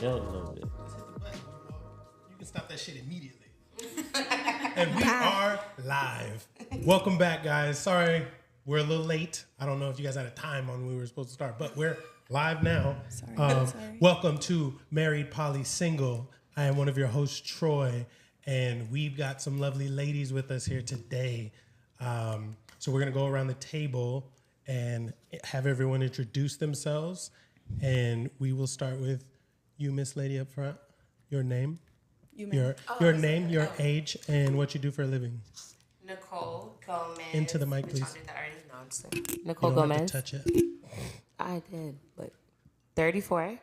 show a little bit. You can stop that shit immediately. And we are live. Welcome back, guys. Sorry, we're a little late. I don't know if you guys had a time on when we were supposed to start, but we're live now. Sorry. Welcome to Married Poly Single. I am one of your hosts, Troy, and we've got some lovely ladies with us here today. So we're going to go around the table and have everyone introduce themselves. And we will start with you, Miss Lady, up front. Your name, your name, your age, and what you do for a living. Nicole Gomez. Into the mic, please. Nicole you don't Gomez. have to touch it. I did, but 34.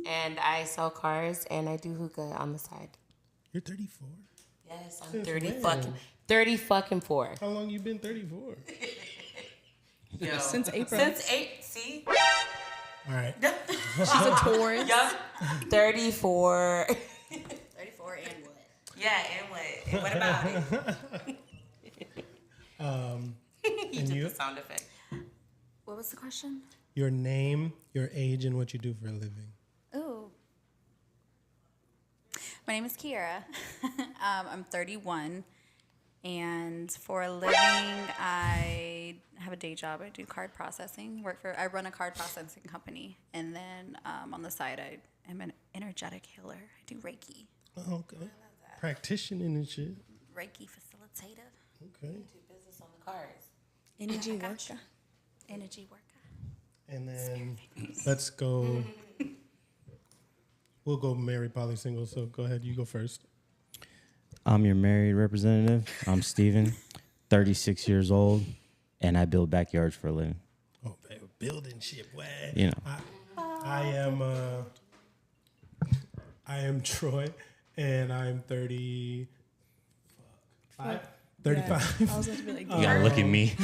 And I sell cars and I do hookah on the side. You're 34? Yes, I'm Since 30 when? fucking 30 fucking 4. How long you been 34? Yo. Since April. Since 8, see? All right. She's a Taurus. Yup. 34. 34 and what? Yeah, and what? And what about it? He And did you? the sound effect. What was the question? Your name, your age, and what you do for a living. Ooh. My name is Kiara. I'm 31. And for a living, I have a day job. I do card processing. I run a card processing company. And then on the side, I am an energetic healer. I do Reiki. Oh, okay. Practitioner and shit. Reiki facilitator. Okay. Do business on the cars. Energy worker. Energy worker. And then let's go. We'll go married, poly, single. So go ahead. You go first. I'm your married representative. I'm Steven, 36 years old, and I build backyards for a living. Oh, baby, building shit. Way. You know. I am Troy, and I'm 35. 35. Yeah. I was about to be like, You gotta look at me.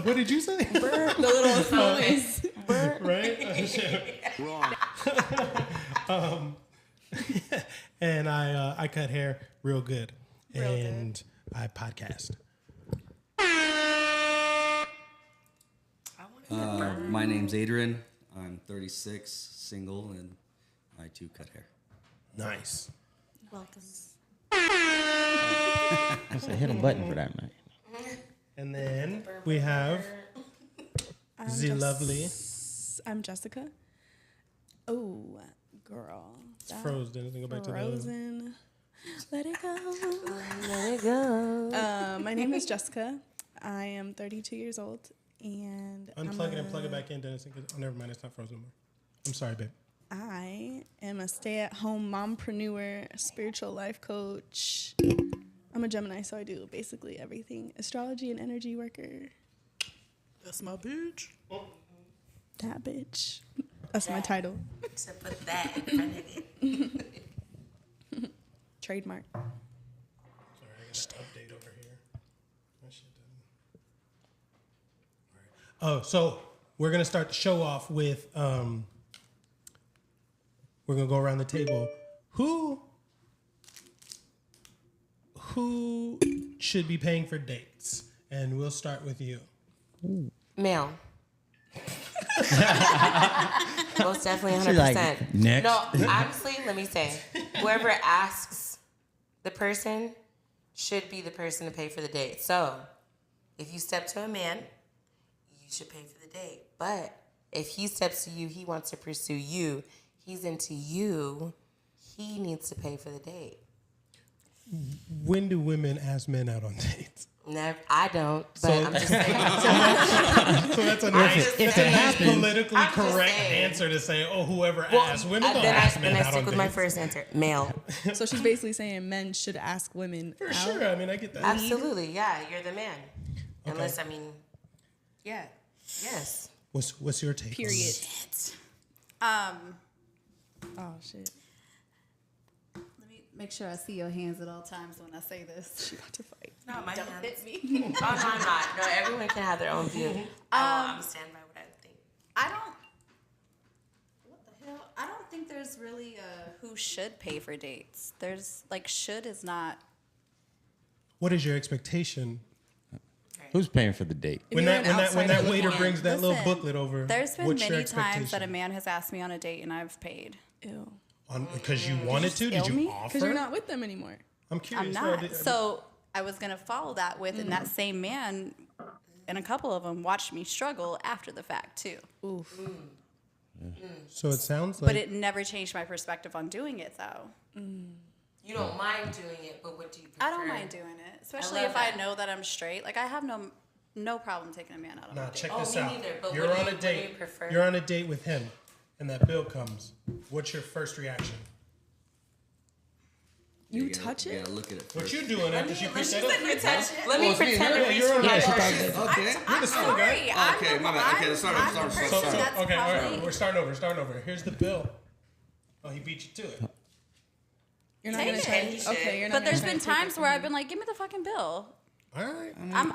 What did you say? the little noise. Right? And I cut hair real good. And I podcast. My name's Adrian. I'm 36, single, and I too cut hair. Nice. Welcome. I said, hit a button for that, man. And then we have the lovely. I'm Jessica. Oh, girl. It's frozen. Doesn't go back to the other. Frozen. Let it go. There you go. My name is Jessica. I am 32 years old. And Unplug it and plug it back in, Dennis. Oh, never mind. It's not frozen anymore. I'm sorry, babe. I am a stay-at-home mompreneur, spiritual life coach. I'm a Gemini, so I do basically everything. Astrology and energy worker. That's my bitch. That bitch. That's my title. To put that in front of it. Trademark. Sorry, I got an update over here. That shit doesn't. All right. Oh, so we're gonna start the show off with we're gonna go around the table. Who should be paying for dates? And we'll start with you. Male. Most definitely 100%. She's like, next. No, honestly, let me say, whoever asks the person should be the person to pay for the date. So, if you step to a man, you should pay for the date. But if he steps to you, he wants to pursue you, he's into you, he needs to pay for the date. When do women ask men out on dates? Never, I don't, but I'm just saying. So that's a nice politically I'm just correct saying. answer to say, oh, whoever asks. Women don't Then ask men I out stick on with my dates. first answer, male. So she's basically saying men should ask women For out. sure. I mean, I get that. Absolutely, yeah, you're the man. Okay. Unless, I mean, yeah, yes. What's your take? Period. Oh, shit. Let me make sure I see your hands at all times when I say this. She about to fight. No, my Don't hands. hit me. Oh, no, I'm not. No, everyone can have their own view. I'm stand by what I think. What the hell? I don't think there's really a who should pay for dates. There's, like, should is not. What is your expectation? Right. Who's paying for the date? When you're that an when that outsider waiter looking brings that little Listen, booklet over, There's been what's your many times that a expectation? man has asked me on a date and I've paid. Ew. Because you wanted to? Did ill you me? offer? Because you're not with them anymore. I'm curious. I'm No, not. So I was gonna follow that with, and that same man, and a couple of them watched me struggle after the fact too. Oof. so it sounds like. But it never changed my perspective on doing it, though. You don't mind doing it, but what do you prefer? I don't mind doing it, especially love if that. I know that I'm straight. Like I have no problem taking a man out on Now a date. check Oh, this me out. neither, but You're what do on you- a what do you date. prefer? You're on a date with him, and that bill comes. What's your first reaction? You touch it? Yeah, look at it What first. you doing after she picks that up? Let me pretend to Yeah, reach you're for on my a purse. Okay. I'm sorry. Okay, my bad. Okay, sorry. I'm the So- person So, that's okay, all right. probably- We're starting over. Here's the bill. Oh, he beat you to it. You're not Take gonna it. try. And you should. Okay, you're not. But gonna there's try been to take times it where from I've been like, give me the fucking bill. All right. I'm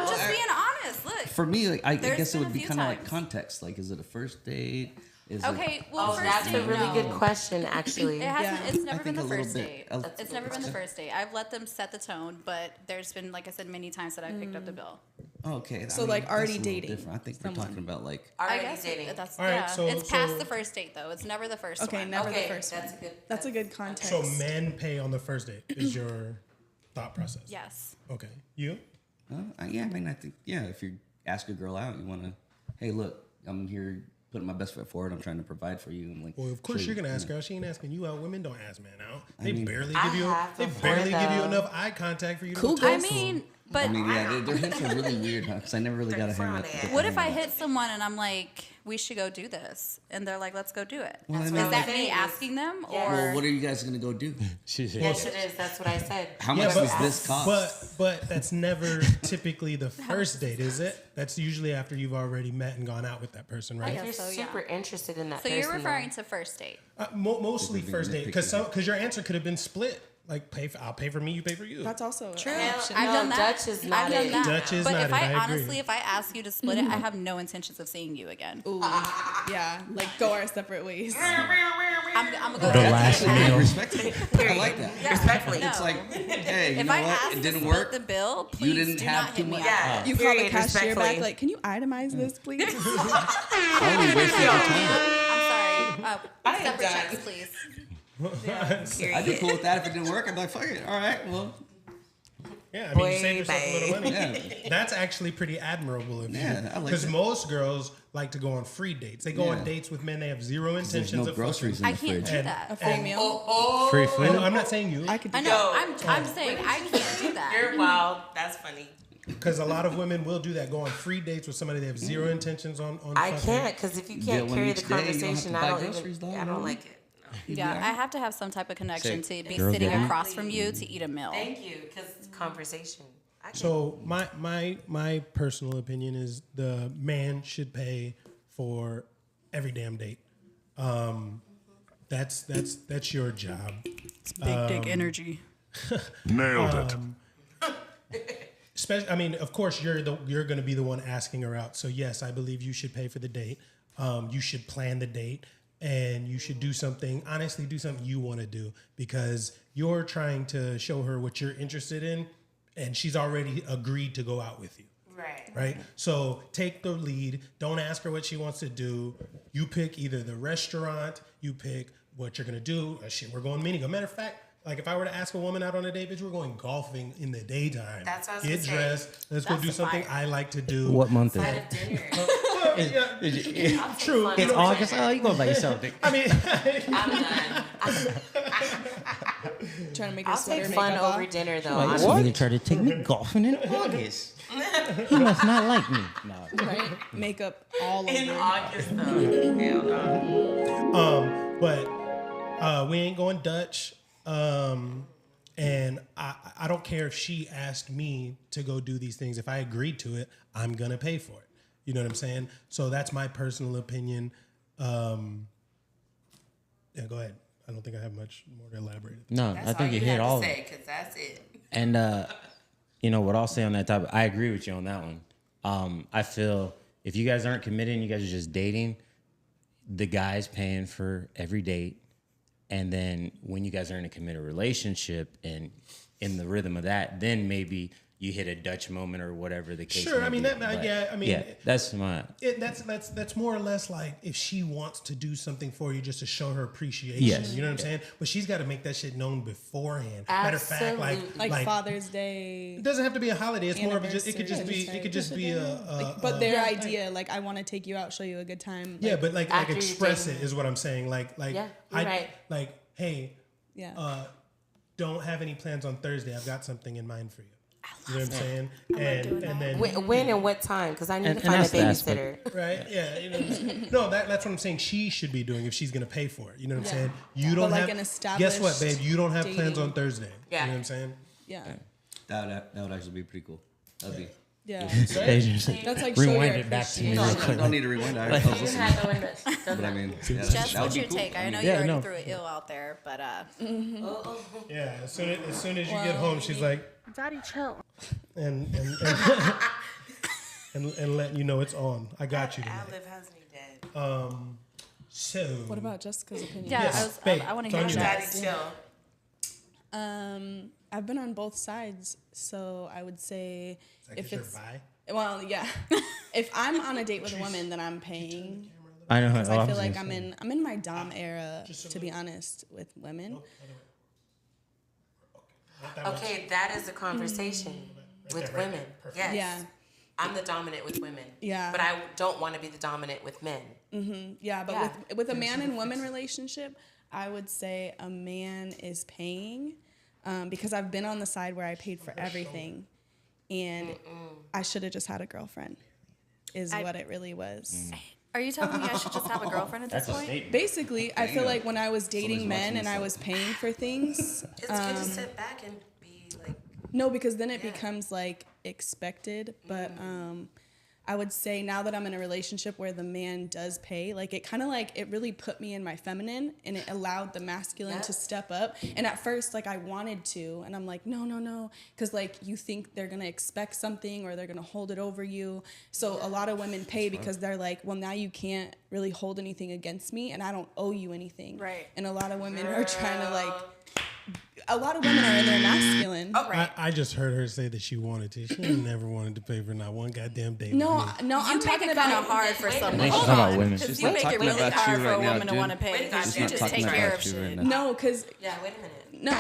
just being honest. Look. For me, like, I There's guess it been would a be few kind of like times. context. Like, is it a first date? Is it, Okay, well, Oh, first that's date, a really no. good question, actually. It hasn't. Yeah. It's never been think the a little first bit. date. That's It's never been the first date. I've let them set the tone, but there's been, like I said, many times that I picked up the bill. Okay. So, like, that's already a little dating different. I think someone. we're talking about like. I Already guess dating. that's All right, yeah. so- It's past so- the first date though. It's never the first Okay, one. never Okay, the first that's one. a good. That's a good context. So men pay on the first date is your thought process. Yes. Okay. You? Yeah, I mean, I think if you ask a girl out, you want to, hey, look, I'm here putting my best foot forward. I'm trying to provide for you. And like, Well, of course show you're you, gonna ask yeah. her out. She ain't asking you out. Women don't ask men out. They mean, barely I give you. have They before, barely give you though. enough eye contact for you to Cool. talk I to them. mean, but I mean, their hints are really weird, huh? Because I never really got a hang with. what if I hit someone and I'm like, we should go do this, and they're like, let's go do it? Well, Is I mean- that saying me is- asking them, Yes. or Well, what are you guys gonna go do? Yes, it is. That's what I said. How Yeah, much but- does this cost? But that's never typically the first date, is it? That's usually after you've already met and gone out with that person, right? guess You're so, yeah. super interested in that so person. you're referring though. to first date? Mostly Being first date, because nitpicky. your answer could have been split. Like I'll pay for me, you pay for you. That's also True. an option. I've No, done that. Dutch is not I've done it. that. Dutch is but not if it, I I agree. honestly, if I ask you to split it, I have no intentions of seeing you again. Ooh, yeah, like go our separate ways. I'm gonna go. The to last the meal. Respectful. I like that. Yeah, Respectfully. no. It's like, hey, you if know I what? ask It to didn't split work. the bill, please didn't do have not too hit me much. up. Yeah. You call the Period, cashier back, respectfully. like, can you itemize this, please? I only wasted your time. I'm sorry. I am Separate done. checks, please. I'd be cool with that if it didn't work. I'd be like, fuck it. All right, well, Yeah, I mean, you Way save yourself a little money. yeah. That's actually pretty admirable of you. Yeah, I like Because that. most girls like to go on free dates. They go on Yeah. dates with men they have zero There's intentions no of groceries in I the can't fridge. do that. A full meal. Free fucking. food. I'm not saying you, I could do I that. know. I'm saying I can't do that. You're wild. That's funny. because a lot of women will do that. Go on free dates with somebody they have zero intentions on. I fucking. can't because if you Get can't one carry each the day, you don't have to conversation, buy I don't groceries, even. though, I you know? don't like it. Yeah, I have to have some type of connection Say, to be girls sitting get it. across from you to eat a meal. Thank you, because it's conversation. I can- So my personal opinion is the man should pay for every damn date. That's your job. It's big dick energy. Nailed it. Especially, I mean, of course, you're going to be the one asking her out. So yes, I believe you should pay for the date. You should plan the date, and you should do something. Honestly, do something you want to do because you're trying to show her what you're interested in, and she's already agreed to go out with you. right. Right? So take the lead. Don't ask her what she wants to do. You pick either the restaurant, you pick what you're going to do. Shit, we're going mini. As a matter of fact, like if I were to ask a woman out on a date, bitch, we're going golfing in the daytime. That's what I was Get gonna say. dressed. Let's go That's do the something fire. I like to do. What month is Side it? of dinner. Yeah, true. It's August. Oh, you going by yourself, Dick. I mean, I'm done. Trying to make her I'll sweater take fun makeup off. over dinner though. Like, honestly. what? You try to take me golfing in August. He must not like me. No. Right? Makeup all In over. August though. Hell no. but we ain't going Dutch. And I don't care if she asked me to go do these things. If I agreed to it, I'm gonna pay for it. You know what I'm saying? So that's my personal opinion. Yeah, go ahead. I don't think I have much more to elaborate. No, That's I think all you you hit had all to of say, it. because that's it. And you know what I'll say on that topic, I agree with you on that one. I feel if you guys aren't committed and you guys are just dating, the guy's paying for every date. And then when you guys are in a committed relationship and in the rhythm of that, then maybe you hit a Dutch moment or whatever the case. Sure, may I mean be. that. But, Yeah, I mean, yeah, that's my. That's more or less like if she wants to do something for you just to show her appreciation. Yes. You know what I'm saying? But she's got to make that shit known beforehand. Matter of fact, Like Father's Day. it doesn't have to be a holiday. It's more of just. It could just be. It could just be a. But their idea, like, I want to take you out, show you a good time. Yeah, but like after you express date it is what I'm saying. Like Yeah, you're right. Like, hey, Yeah. don't have any plans on Thursday. I've got something in mind for you. You know what I'm saying? And then When and what time? Because I need And- to find a and that's the babysitter. right? Yeah, you know what I'm saying? No, that's what I'm saying she should be doing if she's gonna pay for it. You know what I'm saying? You don't like have an guess what, established babe? You don't have plans dating- on Thursday. Yeah. You know what I'm saying? Yeah. That would actually be pretty cool. That'd be. Yeah. That's like show rewind your it back to me appreciation. real quick. Don't need to rewind. I was You listening. had the one that But I mean, yeah, Jess, that would what's be your cool. take? I know yeah, you already no. threw it ill out there, but Yeah. As soon as you get home, she's like, Daddy, chill. and letting you know it's on. I got you tonight. Ad-lib has me dead. So What about Jessica's opinion? yeah, Yes, babe, I want it's to on hear you. Daddy, Jess. chill. I've been on both sides, so I would say if it's bye. well, yeah. If I'm on a date with a woman, then I'm paying. I know. Because oh, I feel was like gonna say. I'm in my dom era, to be honest, with women. Okay, that is a conversation with women. Yes. Yeah. I'm the dominant with women. Yeah. But I don't want to be the dominant with men. Yeah, but Yeah. with a man and woman relationship, I would say a man is paying because I've been on the side where I paid for everything, and I should have just had a girlfriend. Is what it really was. Are you telling me I should just have a girlfriend at this That's a point? statement. Basically, I feel like when I was dating Somebody's men watching and I this. was paying for things, It's good to sit back and be like, no, because then it becomes like expected. But I would say now that I'm in a relationship where the man does pay, like it kind of like it really put me in my feminine and it allowed the masculine to step up. And at first, like I wanted to, and I'm like, no, because like you think they're gonna expect something or they're gonna hold it over you. So a lot of women pay because they're like, well, now you can't really hold anything against me, and I don't owe you anything. Right. And a lot of women are trying to like. A lot of women are in their masculine. I just heard her say that she wanted to. She never wanted to pay for not one goddamn date. No, with me. no, You I'm make talking it kind about of hard for Wait a some minute. women. She's talking about women. Because She's you not make it talking really about hard you for a right now, woman to dude. want to pay Wait, because she's you not just talking take about care you of shit. right now. no, because yeah, wait a minute. no,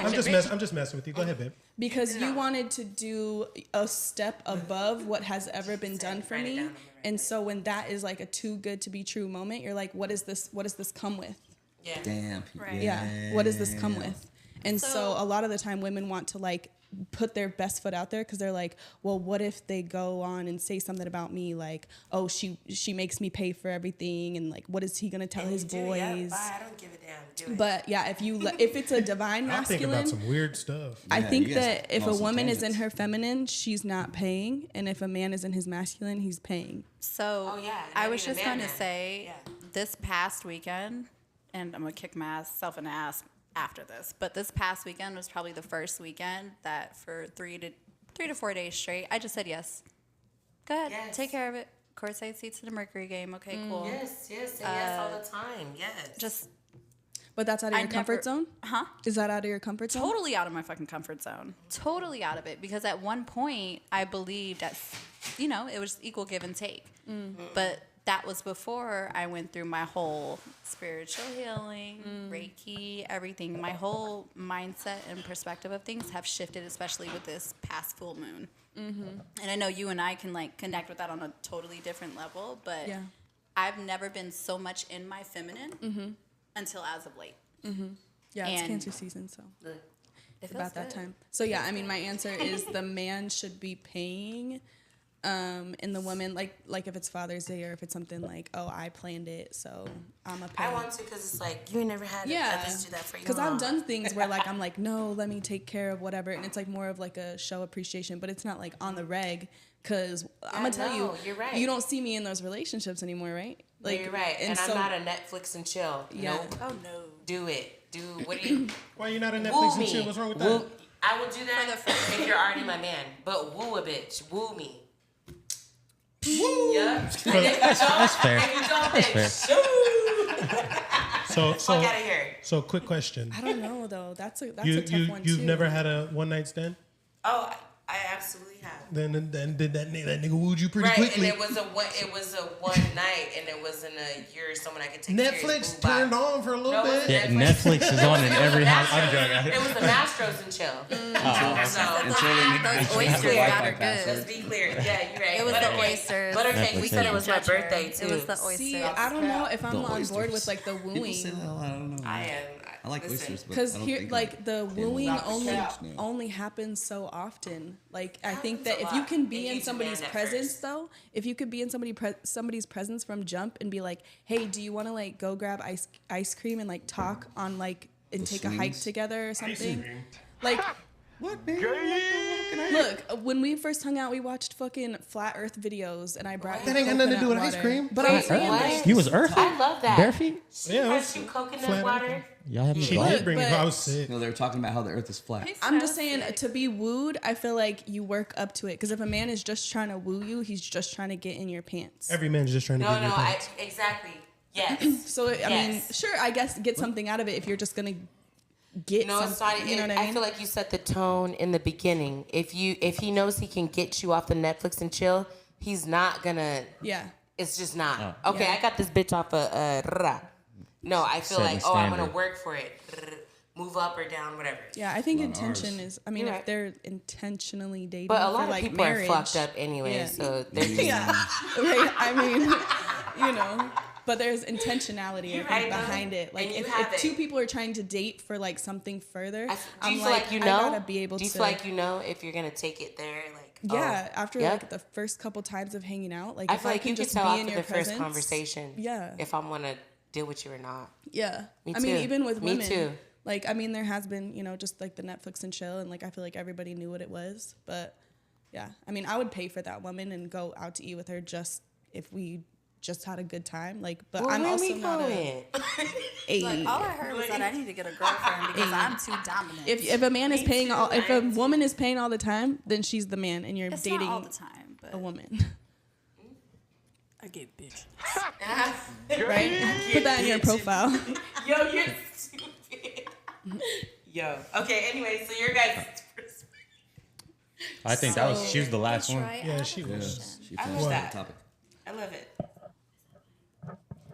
I'm just messing with you. Go ahead, babe. because you wanted to do a step above what has ever been done for Write it me, down on the and so when that is like a too good to be true moment, you're like, what is this? What does this come with? Yeah. Damn. Right. Yeah, what does this come with? And so a lot of the time, women want to like put their best foot out there because they're like, well, what if they go on and say something about me like, oh, she makes me pay for everything, and like, what is he gonna tell his boys? Yeah, bye, I don't give a damn. Do it. But yeah, if it's a divine I think masculine, about some weird stuff. I Yeah, think you guys that if go a on some woman is in tangents. her feminine, she's not paying, and if a man is in his masculine, he's paying. So Oh, yeah, I and was even just going to man. say Yeah. this past weekend, and I'm going to kick myself in the ass after this, but this past weekend was probably the first weekend that for 3 to 4 days straight, I just said yes. Go ahead, Yes. take care of it. Courtside seats to the Mercury game. Okay, cool. Yes, say yes all the time. Yes. Just But that's out of I your comfort never- zone? Huh? Is that out of your comfort zone? Totally out of my fucking comfort zone. Totally out of it. Because at one point, I believed that, it was equal give and take. But that was before I went through my whole spiritual healing, Reiki, everything. My whole mindset and perspective of things have shifted, especially with this past full moon. And I know you and I can like connect with that on a totally different level, but Yeah. I've never been so much in my feminine until as of late. Yeah, it's And- Cancer season, so It feels about that good. time. So yeah, I mean, my answer is the man should be paying, and the woman, like if it's Father's Day or if it's something like, oh, I planned it, so I'm a pay. I want to because it's like you ain't never had Yeah, others do that for you. because I've done things where like I'm like, no, let me take care of whatever, and it's like more of like a show appreciation, but it's not like on the reg. Because I'm gonna tell you, you're right. you don't see me in those relationships anymore, right? Like You're right, and so, I'm not a Netflix and chill. Yeah. Nope. Oh, no. Do it. What do you? Why you not on Woo Netflix and me. shit? What's wrong with Woo. that? I will do that if you're already my man. But woo a bitch. Woo me. Yeah. That's fair. If you don't, That's bitch, So fuck out of here. so quick question. I don't know though. That's a You tough one you've too. never had a one night stand? Oh, I absolutely have. Then did that nigga wooed you pretty Right, quickly. and it was a one night, and it wasn't a year or someone I could take Netflix turned on for a little bit. Yeah, Netflix is on in every house. I'm joking. It was the Mastros and chill. Those oysters got her good. Let's be clear. Yeah, you're right. It was the oysters. Buttercake. We Netflix said it was my Judge her. birthday too. It was the oysters. See, I don't know if I'm The on board oysters. with like the People say wooing. that a lot. I don't know. I am. I like listen, oysters, but Because I don't here, think like the wooing Not only happens so often. Like I think Happens that a if you lot. can It be in needs a somebody's man at presence, first. though, if you could be in somebody's presence from jump and be like, "Hey, do you want to like go grab ice cream and like talk on like and take a hike swings? together or Ice something?" cream. Like, What, man? look, when we first hung out, we watched fucking flat Earth videos, and I brought That ain't got nothing to do with ice water. cream. But I'm saying, What? like, You was earthy? I love that. Bare feet? Yeah, it was Fresh coconut flat water. earth. Y'all have me She blocked? did bring it. but- I was sick. No, they were talking about how the Earth is flat. I'm just saying, to be wooed, I feel like you work up to it. Because if a man is just trying to woo you, he's just trying to get in your pants. Every man's just trying to No, get your no, pants. exactly. Yes. So I mean, Yes. sure, I guess get something out of it if you're just gonna get No, it's something. not. You know what I mean? feel like you set the tone in the beginning. If he knows he can get you off the Netflix and chill, he's not gonna. Yeah. It's just not. Oh. Okay, Yeah. I got this bitch off of. No, I feel Setting like, I'm gonna standard. work for it. Move up or down, whatever. Yeah, I think Well, ours- intention is. I mean, You're if right. they're intentionally dating, But a for, lot of like, people marriage, are fucked up anyway, Yeah. so they're just, Yeah, right. I mean, you know, but there's intentionality I You're think, right, though. behind it. Like And you if have it. two people are trying to date for like something further, do I'm you feel like you I know? gotta be able do you to. feel like you know if you're gonna take it there? Like, Yeah, after yeah? like the first couple times of hanging out, like I if feel like can you can just tell be after in the your first presence, conversation. Yeah. If I'm gonna deal with you or not. Yeah. Me I mean, too. even with Me women. too. Like, I mean, there has been, you know, just like the Netflix and chill, and like I feel like everybody knew what it was. But yeah, I mean, I would pay for that woman and go out to eat with her just if we just had a good time. Like, but I'm where also we not going? Like, all I heard was that I need to get a girlfriend because I'm too dominant. If a man is Me paying too, all, if a mine too. woman is paying all the time, then she's the man, and you're it's dating not all the time, but a woman, I get bitch. right? Put that in your profile. Yo, you're stupid. Yo. Okay. Anyway, so your guys. I think she was the last one. Yeah, she was. She I finished love that that. topic. I love it.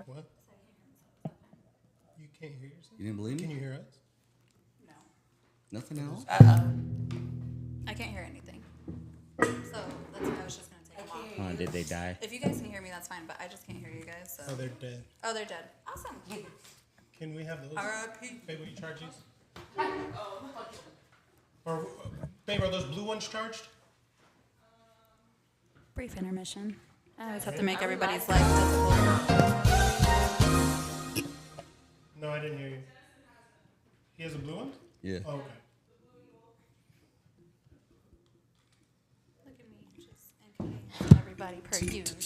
What? You can't hear yourself? You didn't believe Can me? you hear us? Nothing else? I can't hear anything. So that's why I was just gonna take them off. Did they die? If you guys can hear me, that's fine, but I just can't hear you guys. So. Oh, they're dead. Oh, they're dead. Awesome. Can we have those? R.I.P. Babe, will you charge these? Or, babe, are those blue ones charged? Brief intermission. I always have to make everybody's life difficult. No, I didn't hear you. He has a blue one? Yeah. Oh, okay. Look at me, just inconveniencing everybody per usual.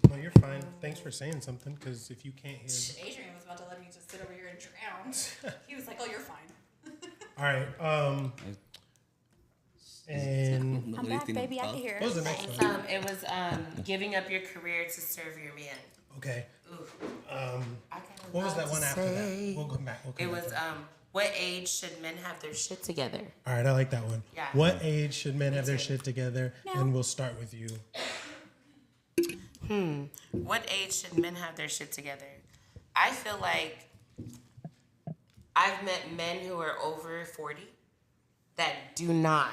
No, you're fine. Thanks for saying something, because if you can't hear... Adrian was about to let me just sit over here and drown. He was like, "Oh, you're fine." All right, and... I'm back, baby. I can hear. What was the next one? It was giving up your career to serve your man. Okay. I kinda What was love that one to after say- that? We'll come back. It was what age should men have their shit together? All right, I like that one. Yeah. What age should men have their shit together? And we'll start with you. What age should men have their shit together? I feel like I've met men who are over 40 that do not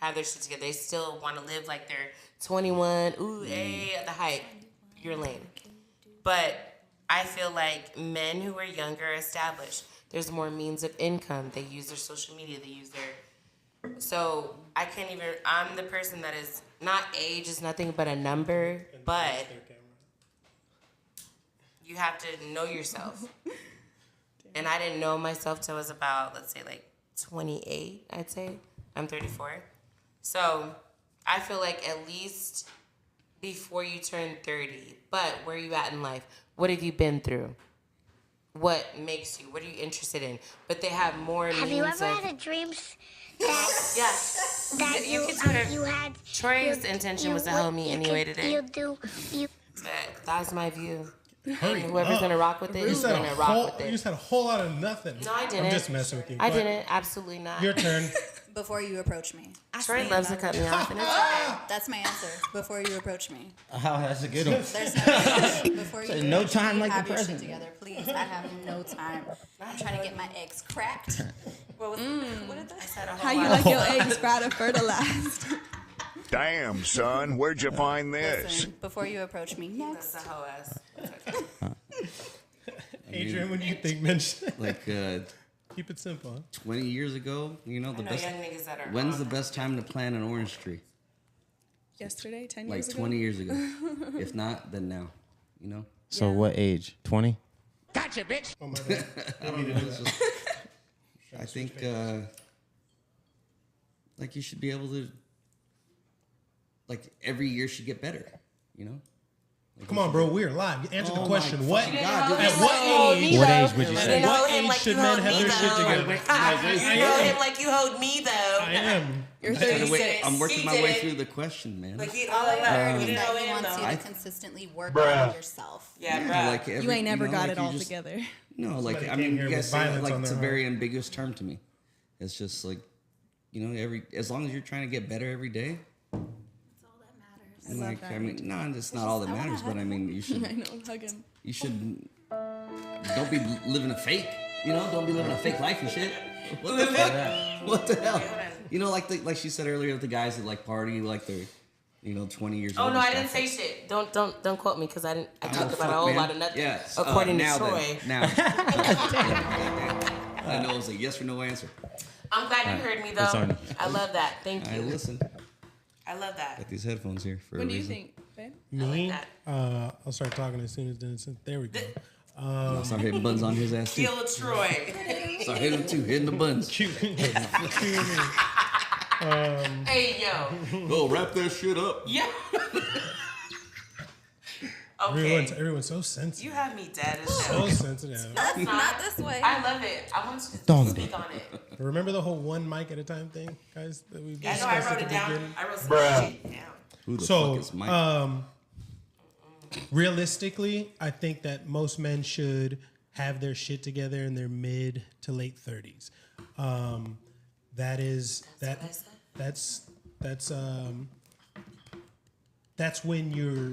have their shit together. They still want to live like they're 21. Ooh, hey, the hype. You're lame. But I feel like men who are younger are established. There's more means of income. They use their social media. They use their... So I can't even... I'm the person that is... Not age is nothing but a number, but you have to know yourself. And I didn't know myself till I was about, let's say, like 28, I'd say. I'm 34. So I feel like at least before you turn 30, but where are you at in life? What have you been through? What makes you? What are you interested in? But they have more Have means you ever of... had a dream that Yeah. that You you can sort of- you had? Troy's intention was to help me anyway today. You That's my view. Hurry Whoever's up. gonna rock with it You is said gonna a rock whole, with you it. just had a whole lot of nothing. No, I didn't. I'm just messing with you. I but didn't. Absolutely not. Your turn. Before you approach me. Troy loves to cut me off, and it's okay. That's my answer. Before you approach me. Oh, that's a good one. There's no before you no approach time me, like the have your shit present. together, please. I have no time. I'm trying to get my eggs cracked. What did that say? How you like your eggs fried or fertilized? Damn, son, where'd you find this? Listen, before you approach me. Next. That's a hoe ass. It's okay. Adrian, what do you think, men? Like Keep it simple. Huh? 20 years ago, you know, the I know best. young niggas that are When's on the that best time to plant an orange tree? Yesterday, 10 Like years ago. 20 years ago. If not, then now. You know. So what age? 20? Oh my God. I mean, it was just, I think, like you should be able to, like every year should get better, you know? Like, Come on, bro. We're live. Answer the Oh question. my What? fucking At God, what age? What age would you You say? didn't What hold him age like should you men hold have me, their shit though. together? You hold him like you hold me, though. I am. You're I gotta 36. wait- I'm working He my did way it. through the question, man. Like he, All I heard you is didn't that know he him, wants you though. to consistently work on yourself. Yeah, Yeah, bruh. like You ain't never know, got like it you all just- together. No, like Somebody I came mean, here you guys with say that violence like on it's a their very ambiguous term to me. It's just like, you know, as long as you're trying to get better every day. That's all that matters. And love like, that. I mean, no, it's not all that matters, but I mean, you I should, know. Hug him. you should, don't be living a fake, you know, don't be living a fake life and shit. What the fuck? What the hell? You know, like she said earlier, the guys that like party, like they're, you know, 20 years Oh old. no, and I didn't stuff. say shit. Don't quote me because I didn't. I Oh, talked about fuck, a whole man. lot of nothing. Yes. According now to Troy. Then, now. I know it was a yes or no answer. I'm glad you heard me It's though. on. I love that. Thank I you. listen. I love that. Got these headphones here for What a do you reason. think, babe? Me? that. I'll start talking as soon as Dennis. There we go. Start hitting buns on his ass too. Kill Troy. Start hitting him too, hitting the buns. Hey yo. Oh, wrap that shit up. Yeah. Okay. Everyone's so sensitive. You have me dead as So shit. sensitive. Not this way. I love it. I want you to Don't speak on it. Remember the whole one mic at a time thing, guys? That we I know discussed I at wrote the it down. beginning? I wrote some shit down. Who the So, fuck is Mike? Realistically, I think that most men should have their shit together in their mid to late 30s. That's when you're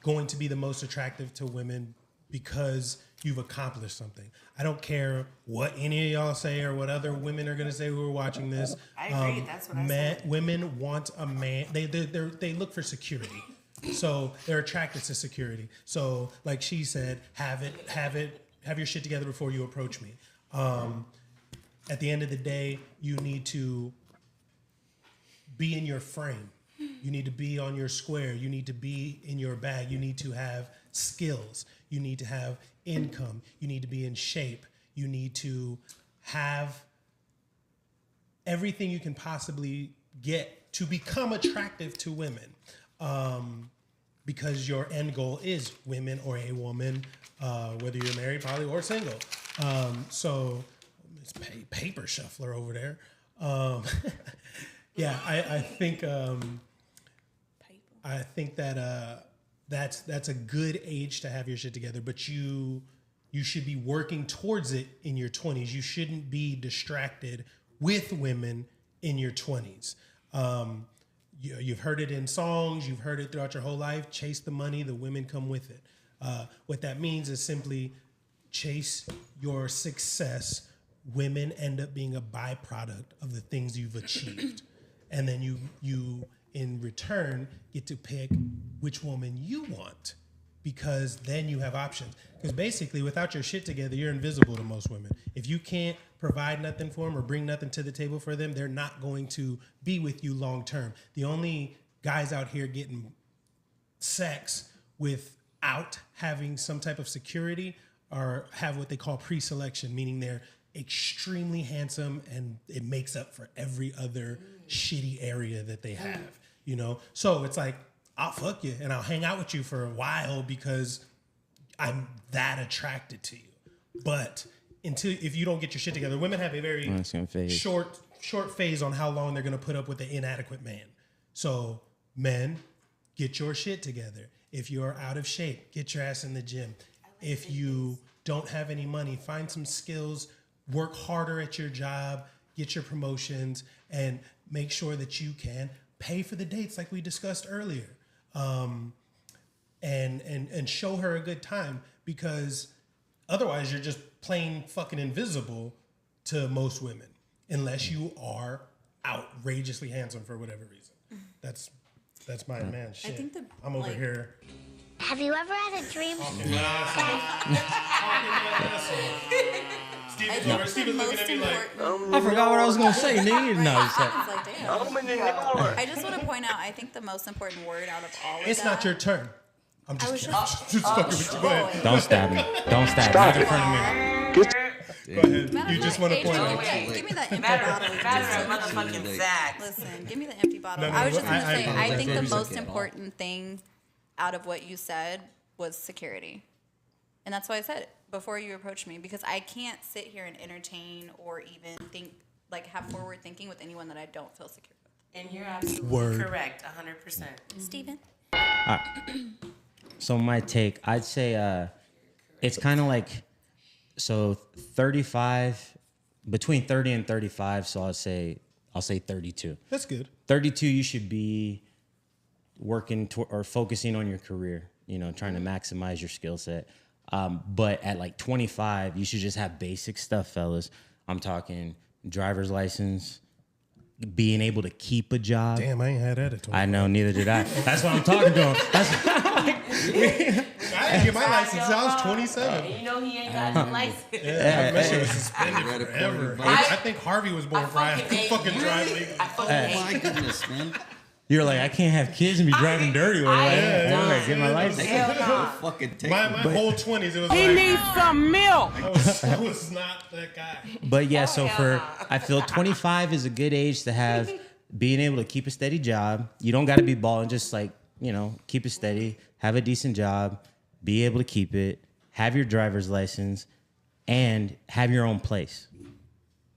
going to be the most attractive to women because you've accomplished something. I don't care what any of y'all say or what other women are going to say who are watching this. I agree. That's what I said. Women want a man. They look for security. So they're attracted to security. So like she said, have your shit together before you approach me. At the end of the day, you need to be in your frame. You need to be on your square. You need to be in your bag. You need to have skills. You need to have income. You need to be in shape. You need to have everything you can possibly get to become attractive to women. Because your end goal is women or a woman, whether you're married, poly, or single. So it's paper shuffler over there. Yeah, I think that that's a good age to have your shit together, but you should be working towards it in your 20s. You shouldn't be distracted with women in your 20s. You've heard it in songs, you've heard it throughout your whole life. Chase the money, the women come with it. What that means is simply chase your success. Women end up being a byproduct of the things you've achieved. And then you in return get to pick which woman you want, because then you have options. Because basically, without your shit together, you're invisible to most women. If you can't provide nothing for them or bring nothing to the table for them, they're not going to be with you long term. The only guys out here getting sex without having some type of security or have what they call pre-selection, meaning they're extremely handsome and it makes up for every other shitty area that they have, you know? So it's like, I'll fuck you and I'll hang out with you for a while because I'm that attracted to you. But if you don't get your shit together, women have a very short phase on how long they're going to put up with an inadequate man. So men, get your shit together. If you're out of shape, get your ass in the gym. If you don't have any money, find some skills, work harder at your job, get your promotions, and make sure that you can pay for the dates like we discussed earlier. And show her a good time, because otherwise you're just plain fucking invisible to most women unless you are outrageously handsome for whatever reason. That's my man shit. I think I'm over here. Have you ever had a dream? Steven's looking at me like, I forgot what I was gonna say, nigga. No, it's like, It's like, damn. I just want to point out, I think the most important word out of all of it's that. not your turn. I'm I was just just, kidding. Just fucking with you. Go ahead. don't stab me. Don't stab me. Not in front of me. Go ahead. You just want to point out. Give me that empty Matter bottle. of motherfucking Zach. Listen, give me the empty bottle. No, no, I was just going to I say, I apologize. think the It's most okay at all. important thing out of what you said was security. And that's why I said it before you approached me, because I can't sit here and entertain or even think, like, have forward thinking with anyone that I don't feel secure with. And you're absolutely Word. correct, 100%. Steven? So my take, I'd say it's kind of like, so 35, between 30 and 35. So I'll say 32. That's good. 32, you should be working or focusing on your career, trying to maximize your skill set. But at like 25, you should just have basic stuff, fellas. I'm talking driver's license, being able to keep a job. Damn, I ain't had that at 20. I know, neither did I. That's what I'm talking to him. I didn't get my license until I was 27. And you know he ain't got no license. Yeah, my shit was suspended Read it forever. for everybody. I think Harvey was born before I fucking fucking hate drive you. legal. I fucking Oh hate my goodness, man. You're like, I can't have kids and be driving dirty. Or like, done. get my license. Hell no. Fucking take My whole 20s, it was like, needs some milk. I was not that guy. But yeah, so I feel 25 is a good age to have being able to keep a steady job. You don't got to be balling, just like, keep it steady, have a decent job, be able to keep it, have your driver's license, and have your own place.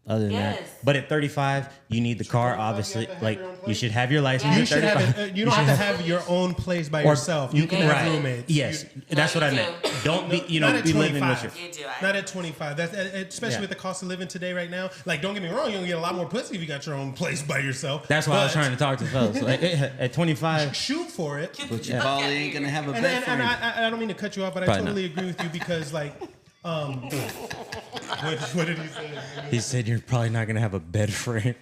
Other than that, Yes. but at 35, you need the car. Obviously, have like your own you place? should have your license. You at should 35. have. You don't have to have your own place by yourself. You can have roommates. Yes, that's what I meant. Don't be, Not at be living with 25. your. You do. Not at 25. That's especially Yeah. with the cost of living today right now. Like, don't get me wrong, you're gonna get a lot more pussy if you got your own place by yourself. That's why I was But trying to talk to fellas. Like, at 25, shoot for it. But you probably ain't gonna have a And, bed and, frame. I don't mean to cut you off, but I Probably totally agree with you because, like, what did he say? he said you're probably not gonna have a bed frame.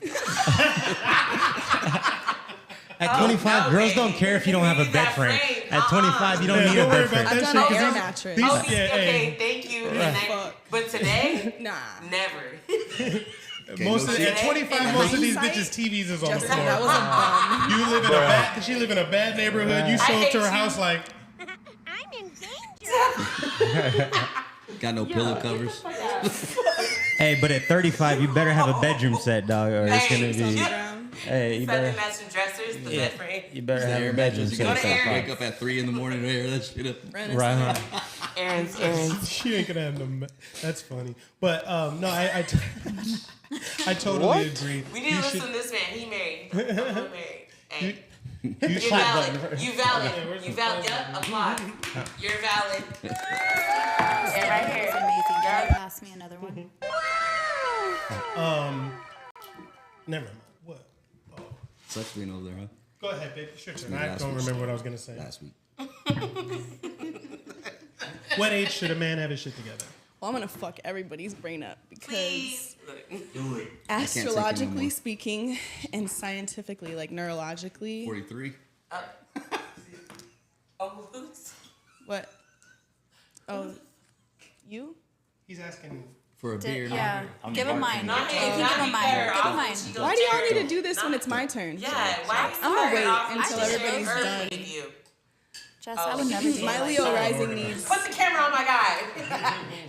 At 25, no, girls baby. don't care if you don't have a Need bed that frame. frame. At 25, you don't Yeah, need don't a worry bed frame. about I've that done shit. an 'cause air these- mattress. these- Okay, yeah, okay, hey, thank you. Fuck. But today, Nah. never. most of, see at it. 25, most of these hindsight, bitches' TVs is on the Jessica, floor. that was a bum. You live in a bad. She live in a bad neighborhood. You I show up hate to her you. house like, I'm in danger. Got no pillow covers. Hey, but at 35, you better have a bedroom set, dog, or it's gonna be. Hey, you better. Seven matching dressers, the bed frame. You better have Air a bedroom mattress. You set. gotta Go to Air. wake up at 3 in the morning to air that shit up. Right, huh? Aaron's. she ain't gonna have no. That's funny. But no, I totally agree. We need You to listen should- to this man. He married. I'm married. Hey. You You're should. valid. You valid. where's You the valid. phone? Yep, applause. You're valid. And right It's here. amazing. Can you pass me another one? Never mind. What? Oh. Sucks being over there, huh? Go ahead, babe. It's your turn. Yeah, I that's don't what remember what I was gonna say. Last week. What age should a man have his shit together? Well, I'm gonna fuck everybody's brain up because Please. Look. astrologically speaking and scientifically, like neurologically, 43. Oh, who's? what? Oh, you? He's asking. For a beer. Yeah. Give him mine. Not You him. can Not give him me, mine. Claire. Give him I'll mine. let you go Why do y'all Jared. need to do this when it's my turn? Yeah, why? I'm gonna wait I until just everybody's shared done. with you. Jess, I would never do My that. Leo rising needs. Put the camera on my guy.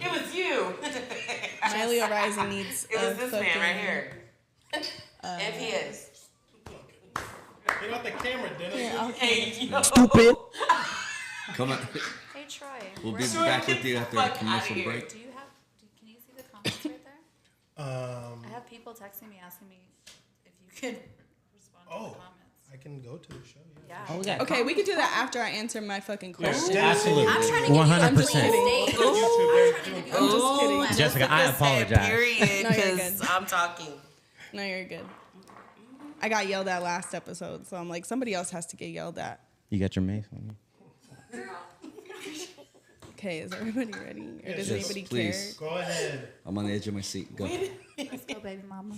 It was you. My Leo rising needs. It was a this man right fucking- here. MPS. Get out the camera, Dennis. Yeah, okay. Hey, yo. Come on. Hey, Troy. We'll be Troy, back get with you the after fuck a outta commercial here. break. Do you have? Can you see the comments right there? I have people texting me asking me if you could respond to the Oh, comments. I can go to the show. Yeah. Yeah. Oh, we got Okay, we could do that after I answer my fucking question. absolutely. I'm trying to get 100%. you on stage. I'm just kidding. Jessica, I apologize. Period, No, you're because good. I'm talking. No, you're good. I got yelled at last episode, so I'm like, somebody else has to get yelled at. You got your mace on you? Okay, is everybody ready? Or does anybody please. care? Go ahead. I'm on the edge of my seat. Go. Let's go, baby mama.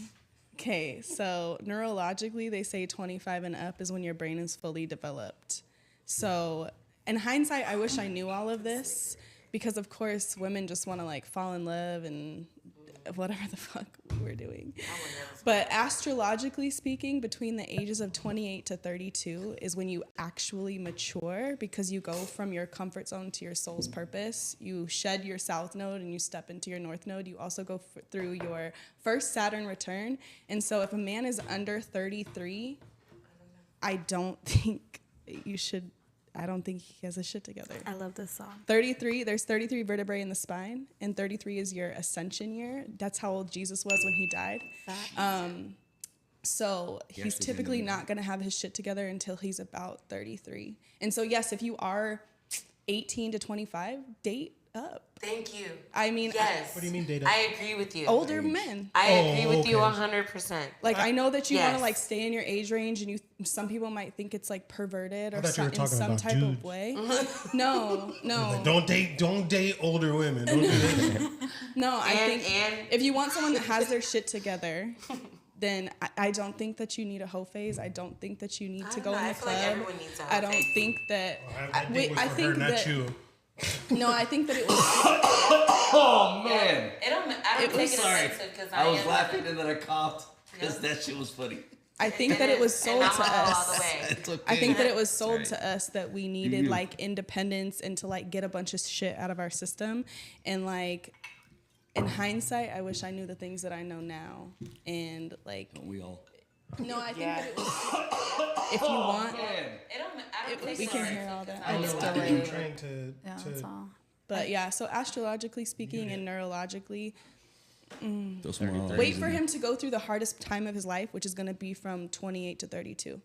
Okay, so neurologically, they say 25 and up is when your brain is fully developed. So, in hindsight, I wish I knew all of this because, of course, women just want to like fall in love and whatever the fuck we're doing. But astrologically speaking, between the ages of 28 to 32 is when you actually mature because you go from your comfort zone to your soul's purpose. You shed your south node and you step into your north node. You also go through your first Saturn return. And so if a man is under 33, I don't think he has his shit together. I love this song. 33, there's 33 vertebrae in the spine, and 33 is your ascension year. That's how old Jesus was when he died. So he's typically not going to have his shit together until he's about 33. And so, yes, if you are 18 to 25, date up. Thank you. I mean, yes. What do you mean date up? I agree with you. older men. I agree with you okay. 100%. Like, I know that you want to Yes. like stay in your age range, and some people might think it's like perverted or thought you were in talking some about type dudes. of way. No. Like, don't date older women. Don't do that. No, I And- think and- if you want someone that has their shit together, then I don't think that you need a hoe phase. I don't think that you need to go in the I feel like club. everyone needs a hoe I don't phase. think that. That date was I for think her, not that. you. No, I think that it was. Oh man. I don't It take was- it Sorry. offensive because I was am laughing and then I coughed because that shit was funny. I think that it was sold and to I'm all the us. way. It's okay. I think that it was sold Sorry. to us that we needed you. like independence and to like get a bunch of shit out of our system. And like in hindsight, I wish I knew the things that I know now. And like, We all. no, I think Yeah. that it was. If you want, I don't take we it can offensive hear all 'cause that. I I am know still I'm a- trying to. Yeah, that's all. But yeah, so astrologically speaking and neurologically, Those more wait for him to go through the hardest time of his life, which is going to be from 28 to 32.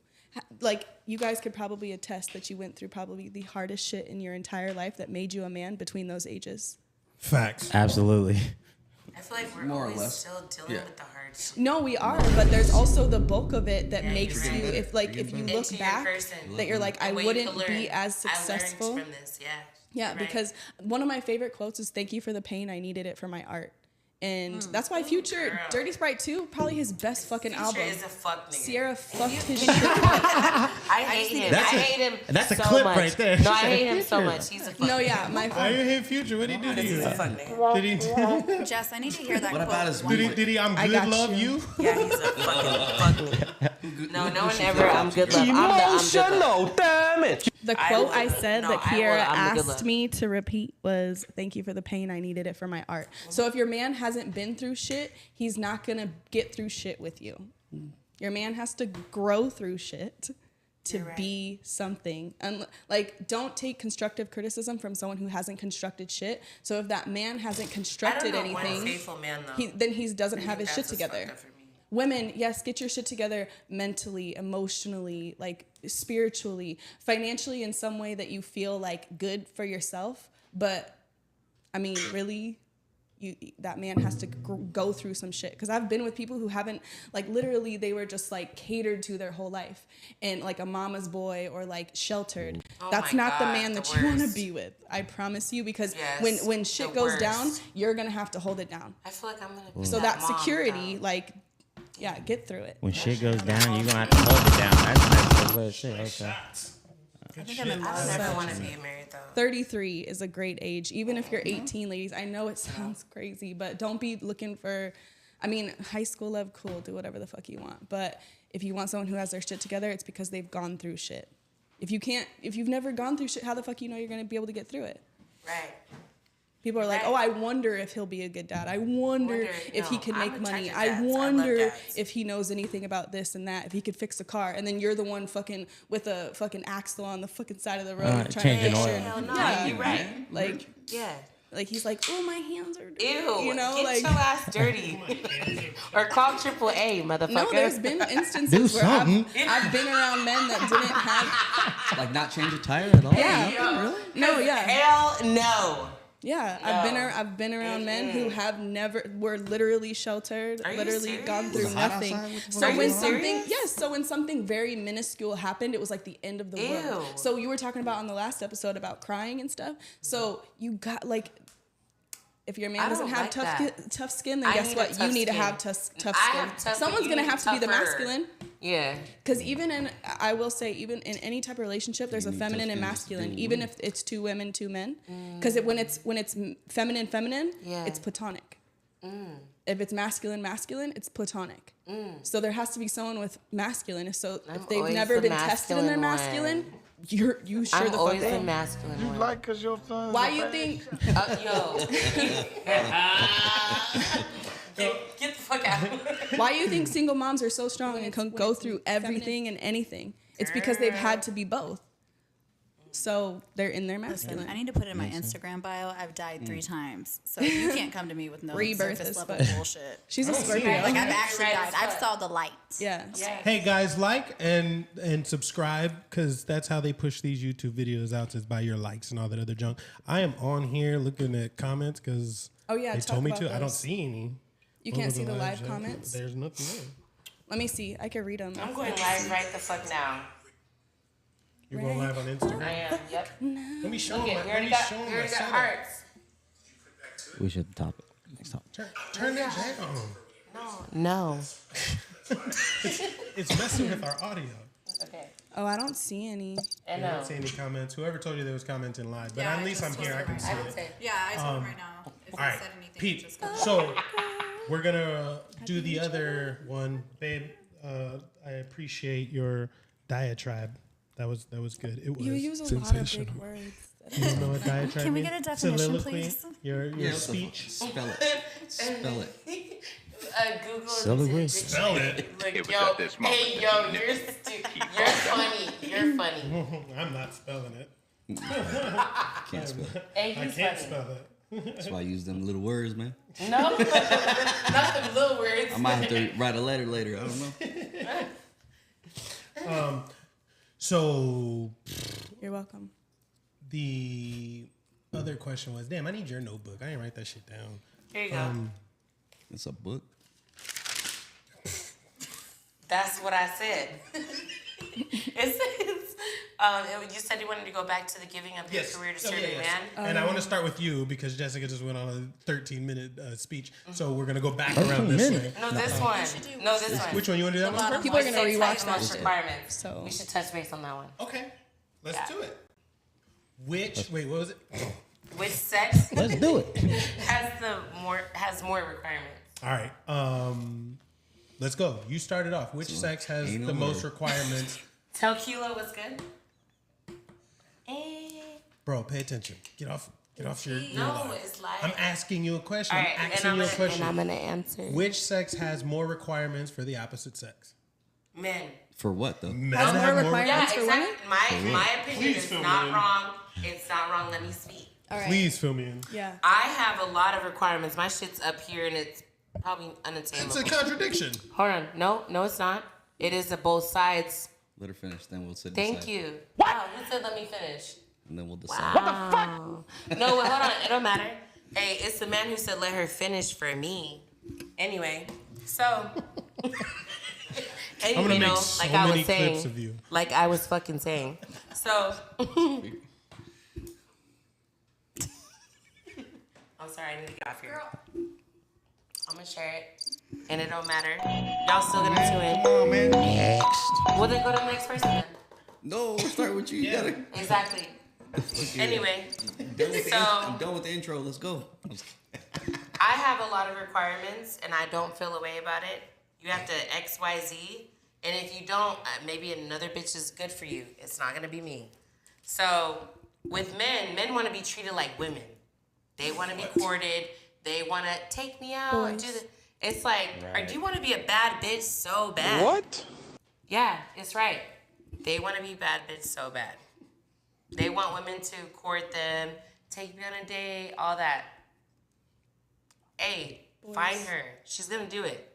Like, you guys could probably attest that you went through probably the hardest shit in your entire life that made you a man between those ages. Facts. Absolutely. I feel like we're More or always less. still dealing Yeah. with the hard shit. No, we are, but there's also the bulk of it that Yeah, makes you're you, right. if you look Into your back, person. that you're like, I The way you wouldn't can learn. be as I learned successful. from this, yeah. Yeah, You're right. because one of my favorite quotes is "Thank you for the pain. I needed it for my art." And that's why Future, girl. Dirty Sprite 2, probably his best fucking Future album. is a fuck nigga. Sierra fucked his shit. I hate him. That's I a- hate him that's a so clip much. right there. No, I She hate said him so Future. much. He's a fuck No, nigga. yeah, Why you hate Future? What did he do to He's you? a fuck nigga. Did he? Jess, I need to hear that What quote. about his one more Did he? I'm I good. got Love you. you. Yeah, he's a fucking fuck nigga. No, no one ever. I'm good love. I'm good love. damage. The I quote will- I said no, that I will- Kiera I'm the good asked luck. me to repeat was, "Thank you for the pain. I needed it for my art." So if your man hasn't been through shit, he's not gonna get through shit with you. Your man has to grow through shit to You're right. be something. And like, don't take constructive criticism from someone who hasn't constructed shit. So if that man hasn't I constructed don't know one anything, faithful man though. then he doesn't have his shit That's what's together. fucked up for me. Women, yes, get your shit together mentally, emotionally, like spiritually, financially, in some way that you feel like good for yourself. But I mean, really, that man has to go through some shit. Because I've been with people who haven't, like, literally, they were just like catered to their whole life and like a mama's boy or like sheltered. Oh That's my not the God, man the that you want to worst. be with. I promise you, because Yes, when shit the goes down, worst. you're gonna have to hold it down. I feel like I'm gonna. Be So that mom, security, though. like, yeah, get through it. When shit goes down, you're gonna have to hold it down. That's nice shit. Okay. I think I'm in I love. don't ever want to be married though. 33 is a great age, even if you're 18, ladies. I know it sounds crazy, but don't be looking for, I mean, high school love, cool, do whatever the fuck you want. But if you want someone who has their shit together, it's because they've gone through shit. If you've never gone through shit, how the fuck you know you're gonna be able to get through it? Right. People are like, Right. oh, I wonder if he'll be a good dad. I wonder if he no, can I'm make money. attracted to I dads. I love wonder dads. if he knows anything about this and that, if he could fix a car. And then you're the one fucking with a fucking axle on the fucking side of the road trying to changing make oil. sure. Hell no, Yeah, you're right. Like, Yeah. like he's like, oh, my hands are dirty. Ew. You know, get like, your ass dirty. Or call AAA, motherfucker. no, there's been Do instances where something. I've been around men that didn't have, Like not change a tire at all? yeah, Nothing, really? no, yeah, Hell no. Yeah, I've been around men who have were literally sheltered, Are you literally serious? gone through Was it hot nothing. outside? What the So fuck when was going on? so when something very minuscule happened, it was like the end of the world. Ew. So you were talking about on the last episode about crying and stuff. So you got like, if your man I doesn't don't have like tough skin, then I guess need a what? tough You need to skin. have tough skin. I have tough, but Someone's you gonna need have to be the tougher. masculine. Yeah. Because I will say, even in any type of relationship, there's a need feminine tough and skin masculine. just to Even deal if it's 2 women, 2 men, because when it's feminine, Yeah. it's platonic. If it's masculine, it's platonic. So there has to be someone with masculine. So I'm if they've always never the been tested in their masculine masculine, you sure I'm the always fuck the am. masculine one. Like, cause your son. Why you think? Yo. Get the fuck out. Why you think single moms are so strong and can go through everything and anything? It's because they've had to be both. So they're in their masculine. Listen, I need to put it in my Instagram bio. I've died 3 times, so you can't come to me with no Rebirth surface is level fun. bullshit. She's a I don't see Scorpio. it. Like I've actually Right died. as I've fuck. saw the light. Yeah. Hey guys, like and subscribe because that's how they push these YouTube videos out, is by your likes and all that other junk. I am on here looking at comments because Oh, yeah, they talk told me about to. I don't those. see any. You What can't was see the live chat? comments. There's nothing there. Let me see. I can read them. I'm going live right the fuck now. You're going live on I Instagram. am. Yep. Let me show Look them. at, we Let already me got, show we them my already got setup. hearts. We should top it. Next topic. Turn that down. No. It's messing with our audio. Okay. Oh, I don't see any. I I know. don't see any comments. Whoever told you there was commenting live, but Yeah, at I least I'm just here. I can told see I would it. say. Yeah, I told him right now. If All right, said anything, Pete. just go. So we're gonna do the other one, babe. I appreciate your diatribe. That was good. It was You use a lot of sensational. big words. You don't know what diatribe Can we means? get a definition, Soliloquy? please? Your Yeah, what the speech. Spell it. Spell it. Google Celebrate. Spell it. Like, It was yo, at this moment hey, that yo, he knew. you're stupid. You're funny. You're funny. I'm not spelling it. Can't spell it. Hey, I he's can't funny. spell it. That's why I use them little words, man. No, not the little words. I might have to write a letter later. I don't know. So You're welcome. the other question was, damn, I need your notebook. I didn't write that shit down. Here you go. It's a book. That's what I said. It says, you said you wanted to go back to the giving up your career to serve a man. And I want to start with you because Jessica just went on a 13-minute speech. So we're going to go back around this way. No, this one. No, this one. Which one? You want to do that one first? People are gonna Six rewatch that most shit. requirements. So- we should touch base on that one. Okay. Let's Yeah. do it. Wait, what was it? Which sex Let's do it. has more requirements? All right. Let's go. You started off. Which sex has anal the most or- requirements? Tell Kilo what's good. Bro, pay attention. Get off your No, life. it's like. I'm asking you a question. All right, I'm and asking I'm you a gonna, question. and I'm gonna answer. Which sex has more requirements for the opposite sex? Men. For what though? Men Has more have requirements? Yeah, That's for exactly. My opinion Please is fill not me in. wrong. It's not wrong. Let me speak. All right. Please fill me in. Yeah. I have a lot of requirements. My shit's up here and it's probably unattainable. It's a contradiction. Hold on. No, it's not. It is a both sides. Let her finish, then we'll sit. Thank decide. you. Wow, who said let me finish? And then we'll decide. Wow. No, wait, hold on. It don't matter. Hey, it's the man who said let her finish for me. Anyway, so. I'm gonna make so many clips of you. Like I was fucking saying. So. I'm sorry, I need to get off here. I'm gonna share it. And it don't matter. Y'all still gonna tune in. Oh man. Well, then go to the next person then. No, we'll start with you. You gotta. Exactly. Anyway, I'm done with the intro. Let's go. I have a lot of requirements and I don't feel a way about it. You have to X, Y, Z. And if you don't, maybe another bitch is good for you. It's not gonna be me. So with men want to be treated like women. They want to be courted. They want to take me out. Boys. Do the. It's like, or do you want to be a bad bitch so bad? What? Yeah, it's right. They want to be bad bitch so bad. They want women to court them, take me on a date, all that. Hey, find her. She's gonna do it.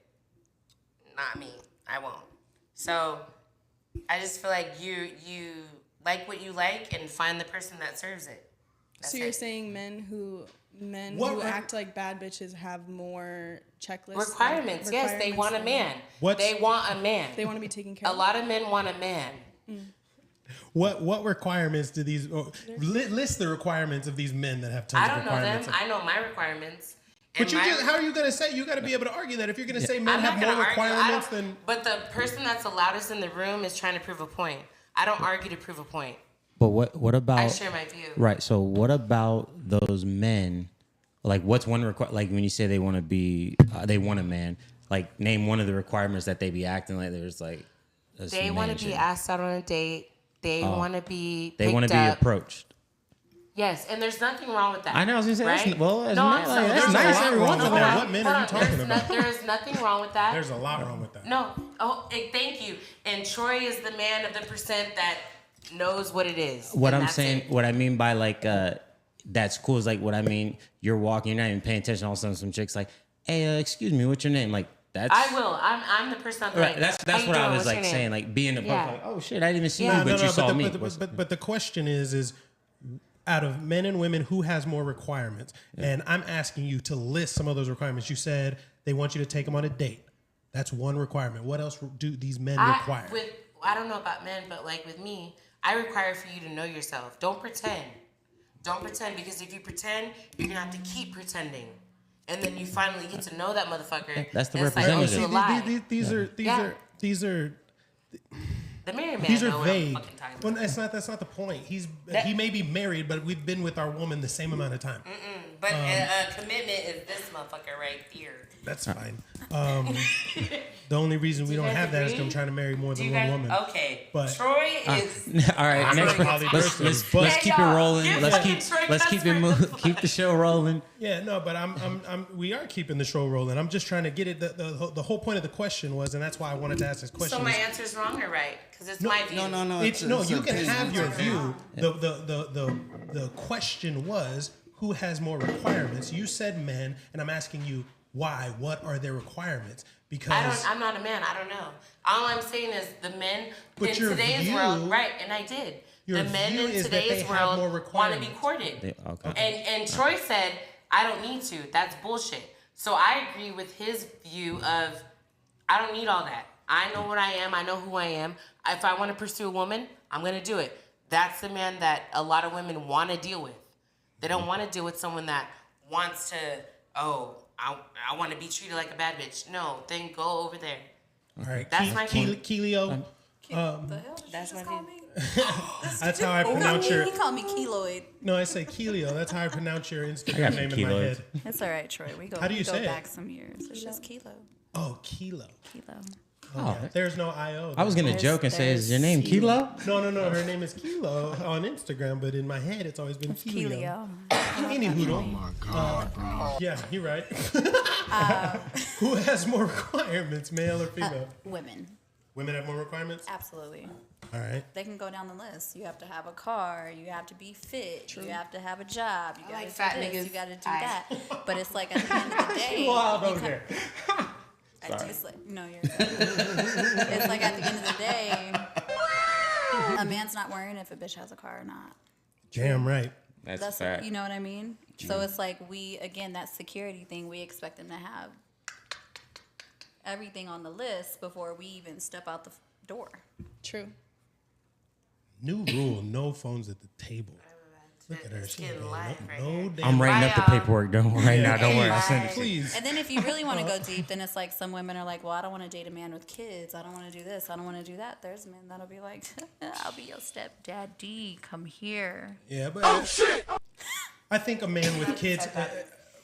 Not me. I won't. So I just feel like you like what you like and find the person that serves it. So you're saying men who act like bad bitches have more checklists? Requirements. Yes, they want a man. They want a man. They want to be taken care of. A lot of men want a man. What requirements do these list the requirements of these men that have tons of requirements? I don't know them. I know my requirements. But how are you going to say? You got to be able to argue that if you're going to say men have more requirements than. But the person that's the loudest in the room is trying to prove a point. I don't argue to prove a point. But what about? I share my view. Right. So what about those men? Like, what's one like when you say they want to be, they want a man? Like, name one of the requirements that they be acting like there's like. They want to be asked out on a date. They want to be. They want to be approached. Yes, and there's nothing wrong with that. I know. I was gonna say, right? That's nice every once in a while. What men are you talking about? There is nothing wrong with that. There's a lot wrong with that. No. Oh, thank you. And Troy is the man of the percent that knows what it is. What I'm saying, what I mean by like, that's cool is like what I mean. You're walking, you're not even paying attention. All of a sudden, some chick's like, "Hey, excuse me, what's your name?" Like that's. I will. I'm the person. Right. That's what I was like saying. Like being a like, oh shit, I didn't even see you, but you saw me. But the question is out of men and women, who has more requirements? Yeah. And I'm asking you to list some of those requirements. You said they want you to take them on a date. That's one requirement. What else do these men require? I don't know about men, but like with me, I require for you to know yourself. Don't pretend. Don't pretend, because if you pretend, you're going to have to keep pretending. And then you finally get to know that motherfucker. That's the representative. Like, these are the married man. These are vague. Well, that's not the point. He may be married, but we've been with our woman the same amount of time. But a commitment is this motherfucker right here. That's fine. The only reason we don't have that is because I'm trying to marry more than one woman. Okay, but Troy is. All right, let's keep it rolling. Let's keep it moving. Keep the show rolling. Yeah, no, but we are keeping the show rolling. I'm just trying to get it. The whole point of the question was, and that's why I wanted to ask this question. So my answer's wrong or right? Because it's my view. No. You can have your view. The question was, who has more requirements? You said men, and I'm asking you why. What are their requirements? Because I'm not a man. I don't know. All I'm saying is the men in today's world, right? And I did. The men in today's world want to be courted. And Troy said, I don't need to. That's bullshit. So I agree with his view of, I don't need all that. I know what I am. I know who I am. If I want to pursue a woman, I'm going to do it. That's the man that a lot of women want to deal with. They don't want to deal with someone that wants to, I want to be treated like a bad bitch. No, then go over there. All right. That's my Keelio. That's my view. That's how I pronounce your. He called me Keloid. No, I say Keelio. That's how I pronounce your Instagram name in my head. It's all right, Troy. We go back some years. It's just Kilo. Oh, Kilo. Oh, there's no IO. I was gonna joke and say, "Is your name Kilo?" No. Her name is Kilo on Instagram, but in my head, it's always been Keelio. Anywho, oh my God, bro. Yeah, you're right. Who has more requirements, male or female? Women. Women have more requirements? Absolutely. All right. They can go down the list. You have to have a car. You have to be fit. True. You have to have a job. You got to do this. You got to do that. But it's like at the end of the day. Wild over there. No, you're good. It's like at the end of the day, a man's not worrying if a bitch has a car or not. Damn right. That's fact. You know what I mean? So it's like that security thing, we expect them to have everything on the list before we even step out the door. True. New rule, no phones at the table. Look at her. I'm writing up the paperwork. Don't worry now. Don't worry. I'll send it to you. Please. And then if you really want to go deep, then it's like some women are like, well, I don't want to date a man with kids. I don't want to do this. I don't want to do that. There's men that'll be like, I'll be your stepdaddy. Come here. Yeah, but shit. I think a man with kids,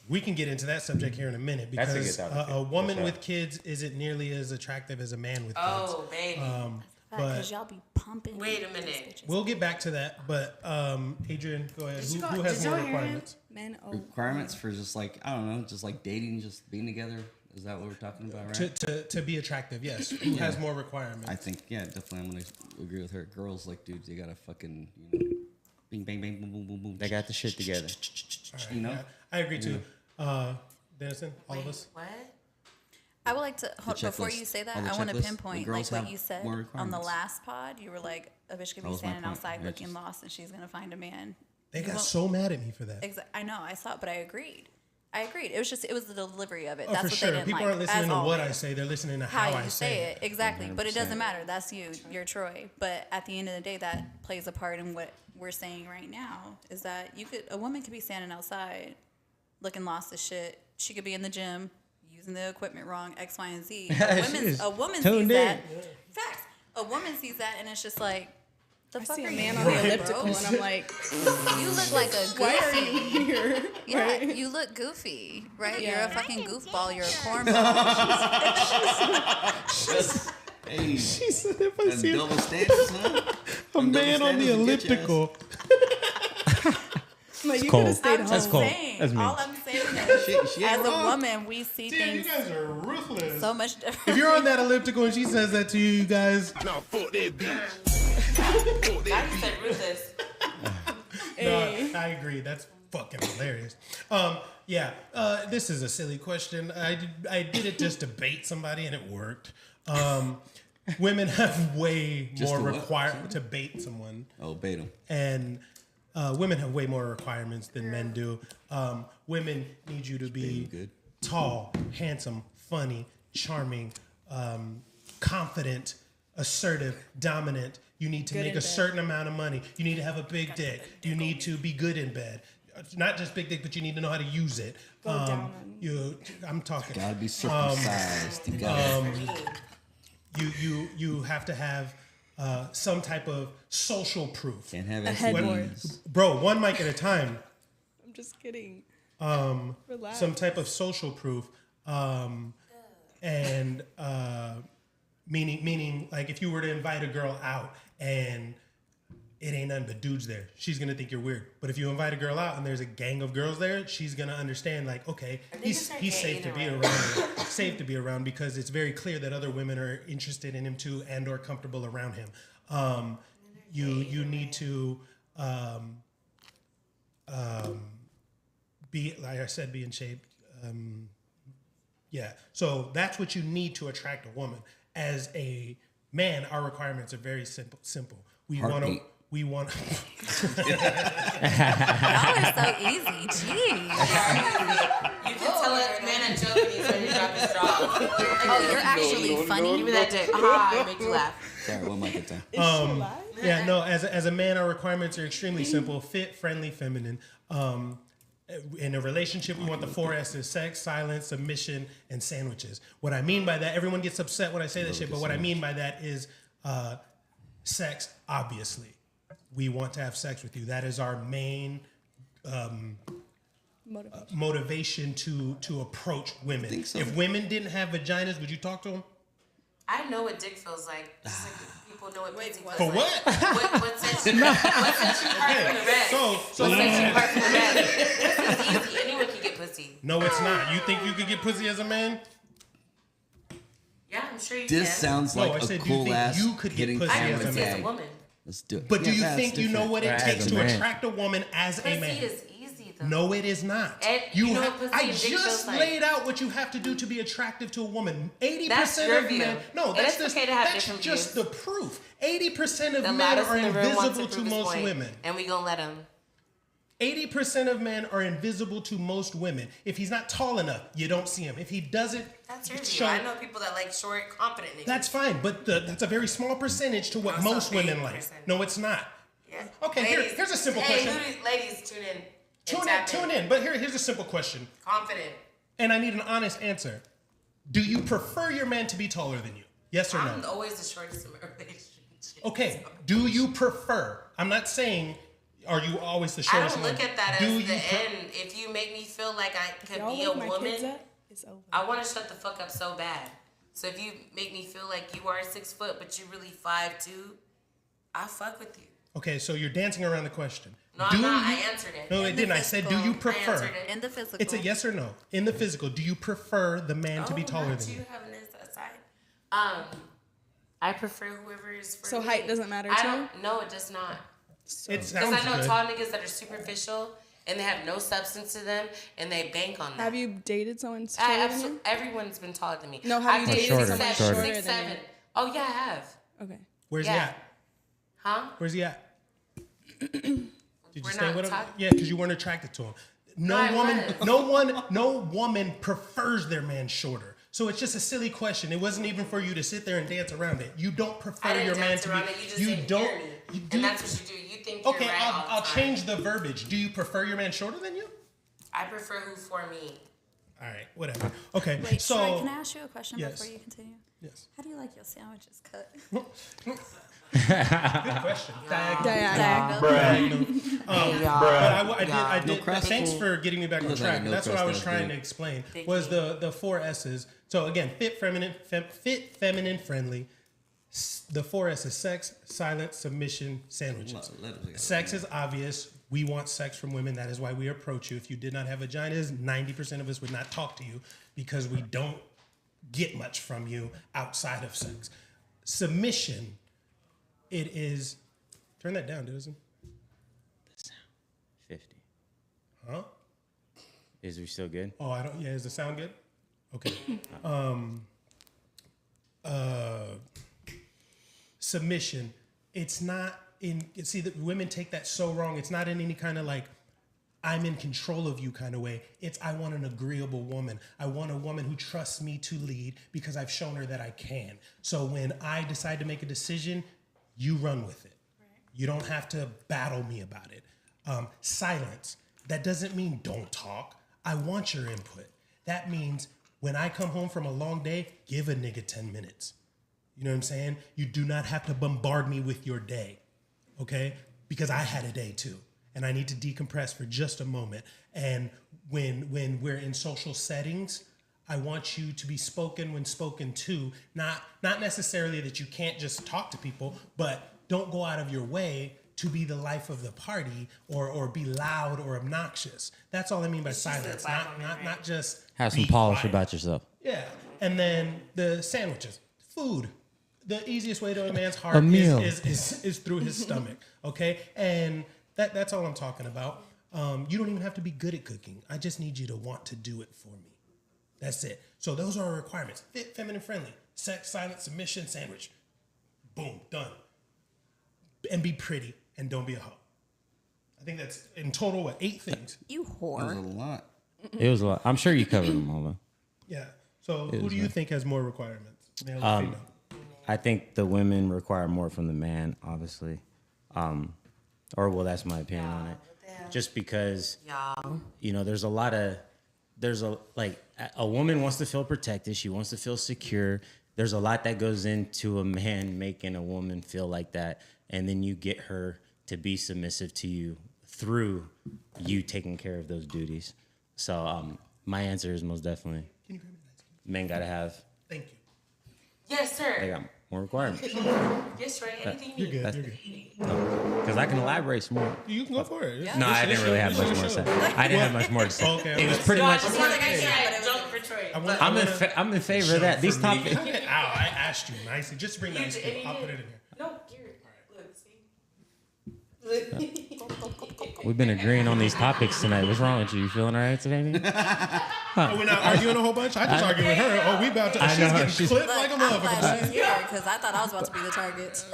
we can get into that subject here in a minute because a woman with kids isn't nearly as attractive as a man with kids. Oh, baby. Because y'all be pumping. Wait a minute. We'll get back to that, but Adrian, go ahead. Who has more requirements? Requirements for just like, I don't know, just like dating, just being together. Is that what we're talking about, right? To be attractive, yes. Who has more requirements? I think, definitely I'm going to agree with her. Girls, like, dudes, they got to fucking, bing, bang, bang, boom, boom, boom, boom. They got the shit together. Right, yeah, I agree too. Dennison, all of us? What? I would like to, before you say that, I want to pinpoint like what you said on the last pod. You were like, a bitch could be standing outside looking lost and she's going to find a man They got so mad at me for that. I know, I saw it, but I agreed. It was the delivery of it. Oh, That's for what sure. they didn't People like. aren't listening as to what I always. say. They're listening to How how I you say it. Exactly. But it 100%. doesn't matter. That's you. You're Troy. But at the end of the day, that plays a part in what we're saying right now is that a woman could be standing outside looking lost as shit. She could be in the gym using the equipment wrong, X, Y, and Z. A woman sees that. Facts. A woman sees that and it's just like, the I fuck see are a you man on doing, the bro? elliptical, and I'm like, You look like a goofy. why are you here? Yeah, Right? you look goofy, right? Yeah. You're a fucking goofball. You're a cornball. Hey, She said if I that's see double standards, huh? a man on the elliptical. Like, you cold. could have stayed I'm home. just cold. saying. That's me. All I'm saying is, She ain't as a wrong. woman, we see Damn, you things guys are ruthless. so much different. If you're on that elliptical and she says that to you guys, Now fuck that bitch. I just said ruthless. no, I agree. That's fucking hilarious. This is a silly question. I did it just to bait somebody and it worked. Women have way Just more to what? requirement to bait someone, Oh, bait him. and women have way more requirements than men do. Women need you to be Good. tall, handsome, funny, charming, confident, assertive, dominant. You need to Good make in a bed. certain amount of money. You need to have a big dick. You need to be good in bed. Not just big dick, but you need to know how to use it. Go down on I'm talking. Gotta be circumcised. You gotta. You have to have some type of social proof. Can't have headboard. STDs. Bro, one mic at a time. I'm just kidding. Relax. Some type of social proof, and meaning like if you were to invite a girl out and it ain't nothing but dudes there, she's gonna think you're weird. But if you invite a girl out and there's a gang of girls there, she's gonna understand like, okay, he's safe to be around, safe to be around because it's very clear that other women are interested in him too and or comfortable around him. You need to be, like I said, be in shape. So that's what you need to attract a woman. As a man, our requirements are very simple. We want to. Heartbeat. We want. Y'all are so easy. Jeez. You can tell a man a joke and he's ready to drop his jaw. Oh, you're actually funny. Give me that dick. I make you laugh. Sorry, one mic at a time. As a man, our requirements are extremely simple: fit, friendly, feminine. In a relationship, we want the 4 S's: sex, silence, submission, and sandwiches. What I mean by that, everyone gets upset when I say that shit, but what I mean by that is sex, obviously. We want to have sex with you. That is our main motivation to approach women. think so. If women didn't have vaginas, would you talk to them? I know what dick feels like. Just like people know what pussy feels For like. what? What sets you apart from the rest? So What sets you apart from the rest? Pussy's easy. Anyone can get pussy. no, it's not. You think you could get pussy as a man? Yeah, I'm sure you This can. sounds No, I like said, a do you cool think ass you could get getting pussy I as get a pussy as a man? woman. Let's do it. But do you that's think you know different. what it Right, takes as a to man. attract a woman as a Pussy man? is easy though. No, it is not. And you know what pussy I and dick just feels like. laid out what you have to do to be attractive to a woman. 80% That's your of view. men. No, And that's it's just okay to have that's different just views. the proof. 80% of The men loudest are in the room wants invisible to prove his most point, women. and we gonna let him. 80% of men are invisible to most women. If he's not tall enough, you don't see him. If he doesn't That's your show, view. I know people that like short, confident niggas. that's fine, but that's a very small percentage to what That's a most big women like. percentage. No, it's not. Yeah. Okay, here's a simple question. Ladies, tune in. Tune in. But here's a simple question, Confident. and I need an honest answer. Do you prefer your man to be taller than you? Yes or I'm no? always the shortest in my relationship. Okay. Do you prefer? I'm not saying are you always the I shortest. don't look one. at that Do as you the pre- end. If you make me feel like I could Y'all be a wake my kids woman, up, it's over. I want to shut the fuck up so bad. So if you make me feel like you are 6 foot, but you're really 5'2", I fuck with you. Okay, so you're dancing around the question. No, Do I'm not. I you- answered it. No, I In the didn't. I said, do you physical, I prefer? answered it. In the physical. It's a yes or no. In the physical, do you prefer the man to be taller not than you? you having this aside. I prefer whoever is for So me. height doesn't matter I too? don't. No, it does not. It Because sounds I know good. tall niggas that are superficial and they have no substance to them and they bank on that. Have you dated someone taller than you? Everyone's been taller than me. No, have I've you dated dated someone someone shorter 6'7". than you? Oh yeah, I have. Okay. Where's he Yeah. at? Huh? Where's he at? What you Did you We're stay not with him? talking- Yeah, because you weren't attracted to him. No woman prefers their man shorter. So it's just a silly question. It wasn't even for you to sit there and dance around it. You don't prefer I didn't your man dance to around be. it. You just You didn't don't. hear me. You do. And that's what you do. You think Okay, you're right all I'll the time. change the verbiage. Do you prefer your man shorter than you? I prefer who for me. All right, whatever. Okay, Wait, so Troy, can I ask you a question Yes. before you continue? yes, How do you like your sandwiches cut? good question. Diagonal. Diagonal. But I did. No crust? Thanks for getting me back on Looks like track. a And no that's what I crust was ass trying dude. to explain. Thank Was you. the 4 S's? So again, fit, feminine, friendly. The 4 S's: sex, silence, submission, sandwiches. Sex is obvious. We want sex from women. That is why we approach you. If you did not have vaginas, 90% of us would not talk to you because we don't get much from you outside of sex. Submission, it is. Turn that down, Dizzy. 50. Huh? Is we still good? Oh, I don't. Yeah, does it sound good? Okay. Submission. It's not in. See, that women take that so wrong. It's not in any kind of like, I'm in control of you kind of way. It's, I want an agreeable woman. I want a woman who trusts me to lead because I've shown her that I can. So when I decide to make a decision, you run with it. You don't have to battle me about it. Silence. That doesn't mean don't talk. I want your input. That means when I come home from a long day, give a nigga 10 minutes. You know what I'm saying? You do not have to bombard me with your day, okay? Because I had a day too, and I need to decompress for just a moment. And when we're in social settings, I want you to be spoken when spoken to, not necessarily that you can't just talk to people, but don't go out of your way to be the life of the party or be loud or obnoxious. That's all I mean by silence, not just Have some be polish quiet. about yourself. Yeah, and then the sandwiches, food. The easiest way to a man's heart A meal. is through his stomach. Okay, and that's all I'm talking about. You don't even have to be good at cooking. I just need you to want to do it for me. That's it. So those are our requirements: fit, feminine, friendly, sex, silent, submission, sandwich. Boom, done. And be pretty and don't be a hoe. I think that's in total what 8 things. You That was a whore. lot. It was a lot. I'm sure you covered them all though. Yeah. So who is, do you man. think has more requirements, male or female? I think the women require more from the man, obviously. Or well, that's my opinion on it. Just because you know, there's a woman wants to feel protected. She wants to feel secure. There's a lot that goes into a man making a woman feel like that. And then you get her to be submissive to you through you taking care of those duties. So my answer is most definitely men gotta have, Thank you. Yes, sir. they got more requirements. Yes, right. Anything you You're need. good. You're good. Because I can elaborate some more. You can go for it. No, I didn't really have much more to say. I didn't have much more to say. Okay. It was pretty much. Just like I said, jump for Troy. I'm in favor of that. These topics. Ow, I asked you nicely. Just bring that ice cream. I'll put it in here. No, look, see. We've been agreeing on these topics tonight. What's wrong with you? You feeling all right today? Man? Oh, we're not arguing a whole bunch? I just argue with her. Oh, we about to. I She's know, getting she's- clipped Look, like a I'm motherfucker. glad she's here because I thought I was about to be the target.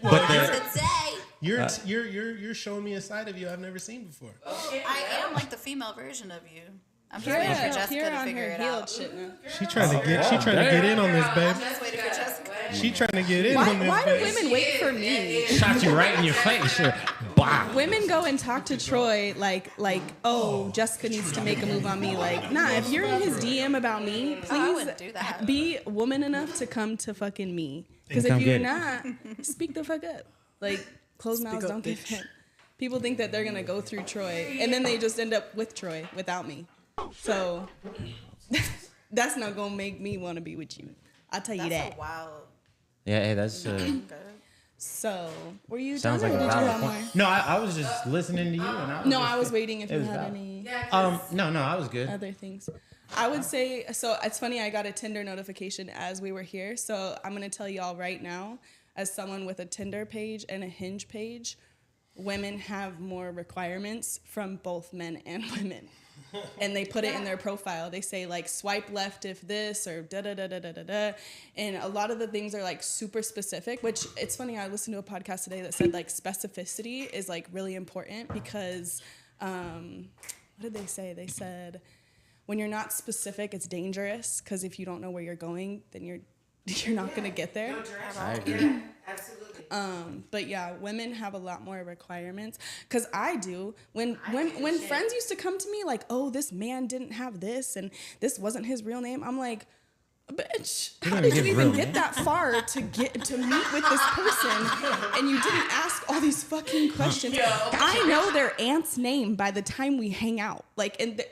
But Today, You're showing me a side of you I've never seen before. I am like the female version of you. I'm just Here, waiting for Jessica here to on figure her it healed out. shit now. She trying to get in on this, babe. Just waiting for Jessica. She trying to get in on this, Why do babe. women wait for me? shot you right in your face. Bah. Women go and talk to Troy like, oh, Jessica needs to make a move on me. Like, nah, if you're in his DM about me, I please wouldn't do that. be woman enough to come to fucking me. Because if Come you're get it. not, speak the fuck up. Like, closed mouths don't get fed. People think that they're gonna go through Troy, and then they just end up with Troy without me. So that's not gonna make me want to be with you. I'll tell you That's that. a wild. Yeah, hey, that's So, were you sounds done like or a did you valid have more? point. No, I was just listening to you, and I was No, just- I was waiting if it you was had valid. any No, I was good. other things. I would say, so it's funny, I got a Tinder notification as we were here. So I'm going to tell y'all right now, as someone with a Tinder page and a Hinge page, women have more requirements from both men and women. and they put it in their profile. They say like swipe left if this or da da da da da da da. And a lot of the things are like super specific, which it's funny. I listened to a podcast today that said like specificity is like really important because what did they say? They said when you're not specific, it's dangerous because if you don't know where you're going, then you're not going to get there. I agree. Absolutely. But yeah, women have a lot more requirements because I do. When friends used to come to me like, oh, this man didn't have this and this wasn't his real name, I'm like, bitch, how did you even get that far to meet with this person and you didn't ask all these fucking questions? I know their aunt's name by the time we hang out. Like, and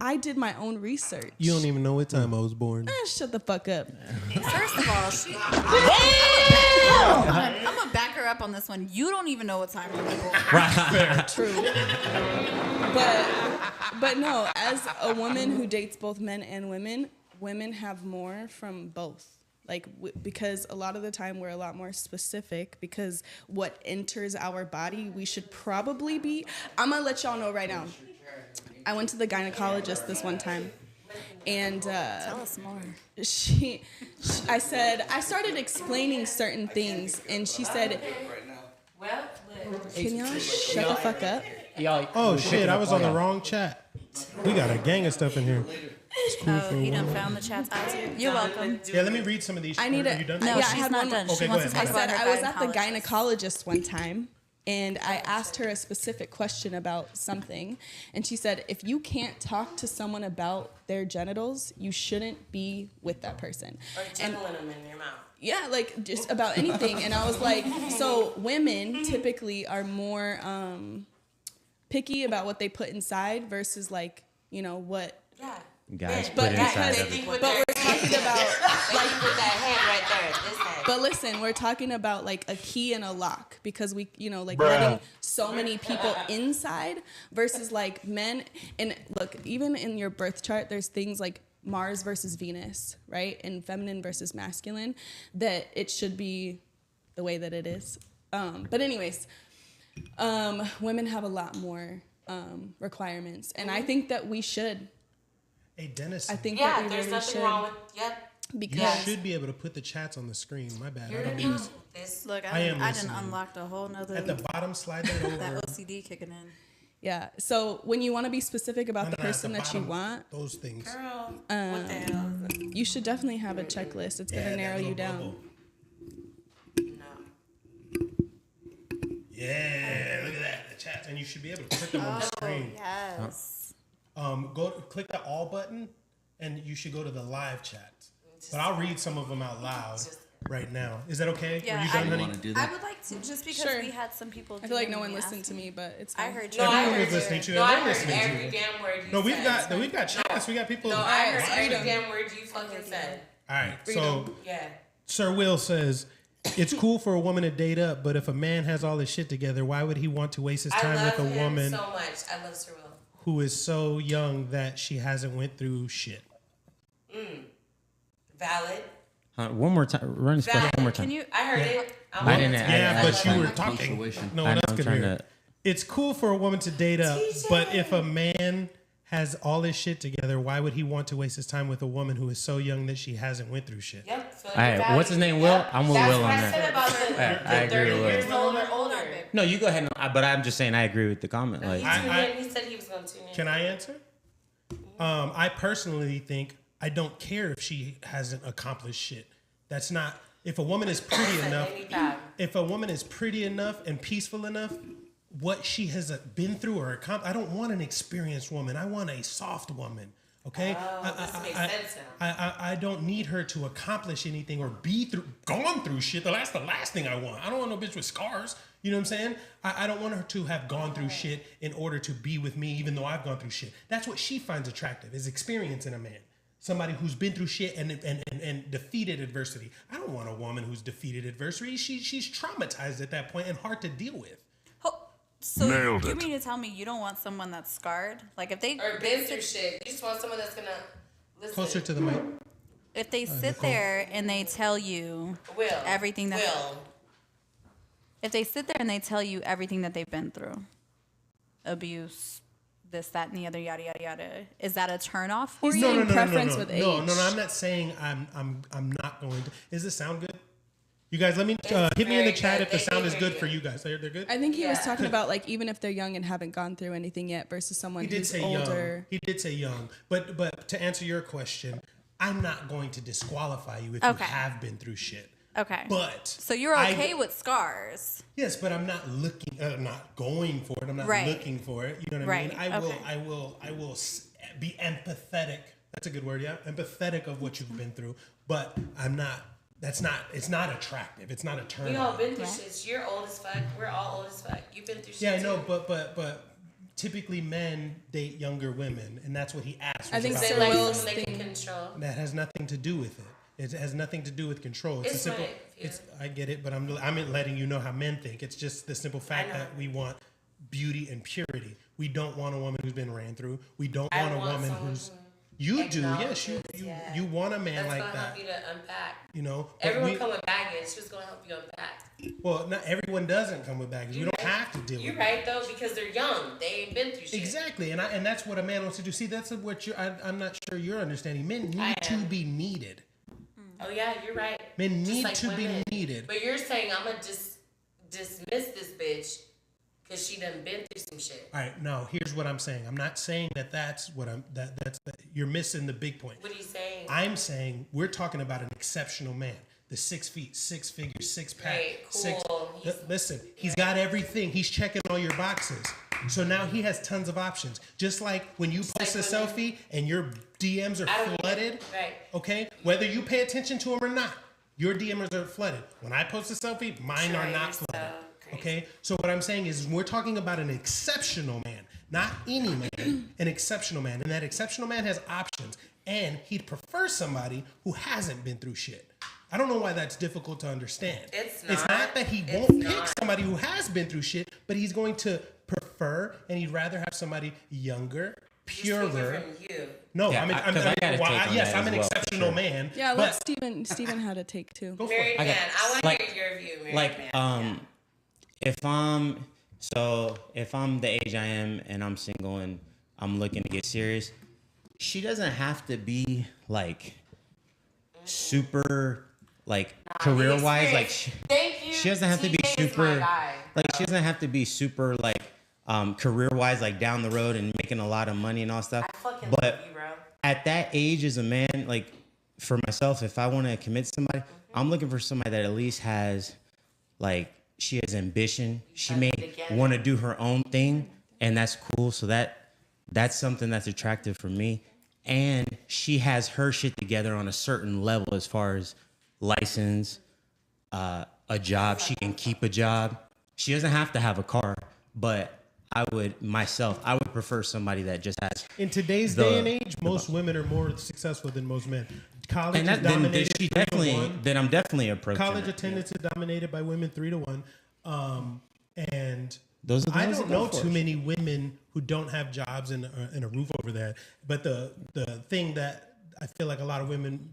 I did my own research. You don't even know what time I was born. Shut the fuck up. First of all, I'm gonna back her up on this one. You don't even know what time you're born. True. But no, as a woman who dates both men and women have more from both. Like, because a lot of the time we're a lot more specific because what enters our body, we should probably be. I'm gonna let y'all know right now. I went to the gynecologist this one time, and Tell us more. I started explaining certain things, and she said, "Can y'all shut the fuck up?" Oh shit! I was on the wrong chat. We got a gang of stuff in here. It's cool for He a done woman. found the chats. You're welcome. Yeah, let me read some of these. I need Are a- you done? No, Yeah, I she's had not one- done. Okay, She go wants to ahead. talk I about said her I was at the gynecologist. gynecologist one time, and I asked her a specific question about something, and she said, if you can't talk to someone about their genitals, you shouldn't be with that person. Or tickling them in your mouth. Yeah, like just about anything. And I was like, so women typically are more picky about what they put inside versus like, you know, what. Yeah. Guys But put inside because- of it. But we're talking about Like with that head right there, this head. But listen, we're talking about like a key and a lock because we, you know, like letting so many people inside versus like men. And look, even in your birth chart, there's things like Mars versus Venus, right? And feminine versus masculine, that it should be the way that it is. But anyways, women have a lot more requirements. And I think that we should. Hey, Dennis. I think Yeah, that we there's really nothing should. wrong with, yep. You Because should be able to put the chats on the screen. My bad. I You're don't in mean this. this. Look, I am I didn't listening. unlock a whole nother At the bottom, slide that over. that OCD kicking in. yeah, so when you want to be specific about the No, no, at person the that you bottom, want, Those things. Girl, what the hell is it? you should definitely have a checklist. It's going to that narrow you little down. bubble. No. Yeah, look at that. The chats. And you should be able to put them on the screen. Yes. Click the all button, and you should go to the live chat. But I'll read some of them out loud right now. Is that okay? Yeah, Were you done, I honey? want to do I that. would like to, just because Sure. we had some people. I feel like no DM one me listened to asking. me, but it's I fine. heard you. No, I Everyone heard was listening to you. No, I They're heard listening to every you. damn word you No, we've said. got chats. We got people. No, All I heard Freedom. every damn word you fucking said. right. So Yeah. Sir Will says, it's cool for a woman to date up, but if a man has all his shit together, why would he want to waste his I time love with a him woman so much. I love Sir Will. who is so young that she hasn't went through shit? Valid. One more time. Run this question one more time. Can you? I heard it. I didn't. Yeah, I but you love were that. talking. punctuation. No I one know, else I'm could trying hear. to- It's cool for a woman to date up, but if a man has all his shit together, why would he want to waste his time with a woman who is so young that she hasn't went through shit? Yep. Feel like All right, you're what's his name, valued. Will? Yep. I'm with That's Will what on I that. said about the I agree 30 with years Will. old or older. No, you go ahead. But I'm just saying I agree with the comment. Like, He tuned in. He said he was going to tune in. Can I answer? I personally think I don't care if she hasn't accomplished shit. That's not. If a woman is pretty enough, if a woman is pretty enough and peaceful enough, what she has been through or accomplished, I don't want an experienced woman. I want a soft woman. Okay, This makes sense now. I don't need her to accomplish anything or gone through shit. That's the last thing I want. I don't want no bitch with scars. You know what I'm saying? I don't want her to have gone through shit in order to be with me, even though I've gone through shit. That's what she finds attractive, is experience in a man. Somebody who's been through shit and defeated adversity. I don't want a woman who's defeated adversity. She's traumatized at that point and hard to deal with. So Nailed you it. mean to tell me you don't want someone that's scarred? Like if they Or been through shit. You just want someone that's going to listen. Closer to the mic. if they sit there and they tell you Will. everything that Will. if they sit there and they tell you everything that they've been through, abuse, this, that, and the other, yada yada yada. Is that a turn off for He's you? saying preference with no, age. I'm not saying I'm not going to. Does this sound good? You guys, let me hit me in the very chat good. if the They sound can is hear good you. for you guys. They're good. I think he was Yeah. talking about like even if they're young and haven't gone through anything yet versus someone He did who's say older. young. He did say young. But to answer your question, I'm not going to disqualify you if Okay. you have been through shit. Okay. But So you're okay with scars? Yes, but I'm not looking. I'm not going for it. I'm not Right. looking for it. You know what I mean? Right, okay. I will be empathetic. That's a good word, yeah. Empathetic of what you've been through, but I'm not. That's not. It's not attractive. It's not a turn. We all on. been through shit. You're old as fuck. We're all old as fuck. You've been through shit. Yeah, I know, too. but typically men date younger women, and that's what he asked. I was think about They so. like Will's someone they can thing. control. That has nothing to do with it. It has nothing to do with control. It's a It's simple. right, yeah. It's I get it, but I'm letting you know how men think. It's just the simple fact know. that we want beauty and purity. We don't want a woman who's been ran through. We don't I want a want woman someone who's. who You do, yes. acknowledges, yeah. You want a man That's like gonna that. help you to unpack. You know, but Everyone come with baggage. Who's gonna help you unpack? well, not everyone doesn't come with baggage. We don't have to deal You're with right though, because they're young. They ain't been through shit. Exactly, and that's what a man wants to do. See, that's what I'm not sure you're understanding. Men need to am. be needed. Oh yeah, you're right. Men Just need like to women. be needed. But you're saying I'm gonna just dismiss this bitch because she done been through some shit. All right, no. Here's what I'm saying. I'm not saying that's what you're missing the big point. What are you saying? I'm saying we're talking about an exceptional man. The 6 feet, 6 figures, 6 pack, Right, cool. Listen, he's got everything. He's checking all your boxes. So now he has tons of options. Just like when you post like a women. selfie and your DMs are I don't- flooded. right. Okay, whether you pay attention to them or not, your DMs are flooded. When I post a selfie, mine are Sure, not you're so flooded. crazy. Okay, so what I'm saying is we're talking about an exceptional man, not any man, an exceptional man. And that exceptional man has options. And he'd prefer somebody who hasn't been through shit. I don't know why that's difficult to understand. It's It's not. not that he It's won't pick not. somebody who has been through shit, but he's going to prefer and he'd rather have somebody younger, Speaking purer. from you. No, Yeah, I'm an, 'cause I got a take on yes, that I'm as an well, for exceptional sure. man. Yeah, but let Steven had a take too. go for Married it. I got- man. I want to like- hear your view, married Like, man. if I'm the age I am and I'm single and I'm looking to get serious, she doesn't have to be like super like career wise. Like Thank you. she doesn't have to be TJ is my super guy. like she doesn't have to be super like career wise like down the road and making a lot of money and all stuff. I fucking But love you, bro. at that age as a man, like for myself, if I want to commit to somebody, I'm looking for somebody that at least has like she has ambition. She may together. want to do her own thing, and that's cool. So that's something that's attractive for me. And she has her shit together on a certain level as far as license, a job. She can keep a job. She doesn't have to have a car, but I would prefer somebody that just has. In today's the- day and age, most women are more successul than most men. College And is that, then dominated she 3 to definitely, 1. then I'm definitely approaching. College it. attendance is dominated by women 3 to 1. And Those are the I ones don't that go know for too it. many women who don't have jobs and a roof over their head. But the thing that I feel like a lot of women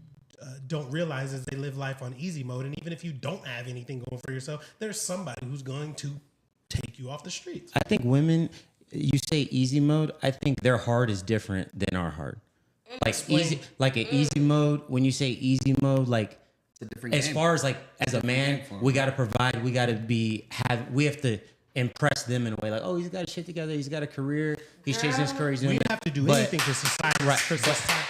don't realize is they live life on easy mode. And even if you don't have anything going for yourself, there's somebody who's going to take you off the streets. I think women, you say easy mode. I think their heart is different than our heart. Like easy, like an easy mode. When you say easy mode, like It's a different as game. far as like as a man, game for 'em. we got to provide. We got to we have to impress them in a way. Like, oh, he's got his shit together. He's got a career. He's chasing his career. He's doing We that. have to do But- anything for society. Right, For but- society.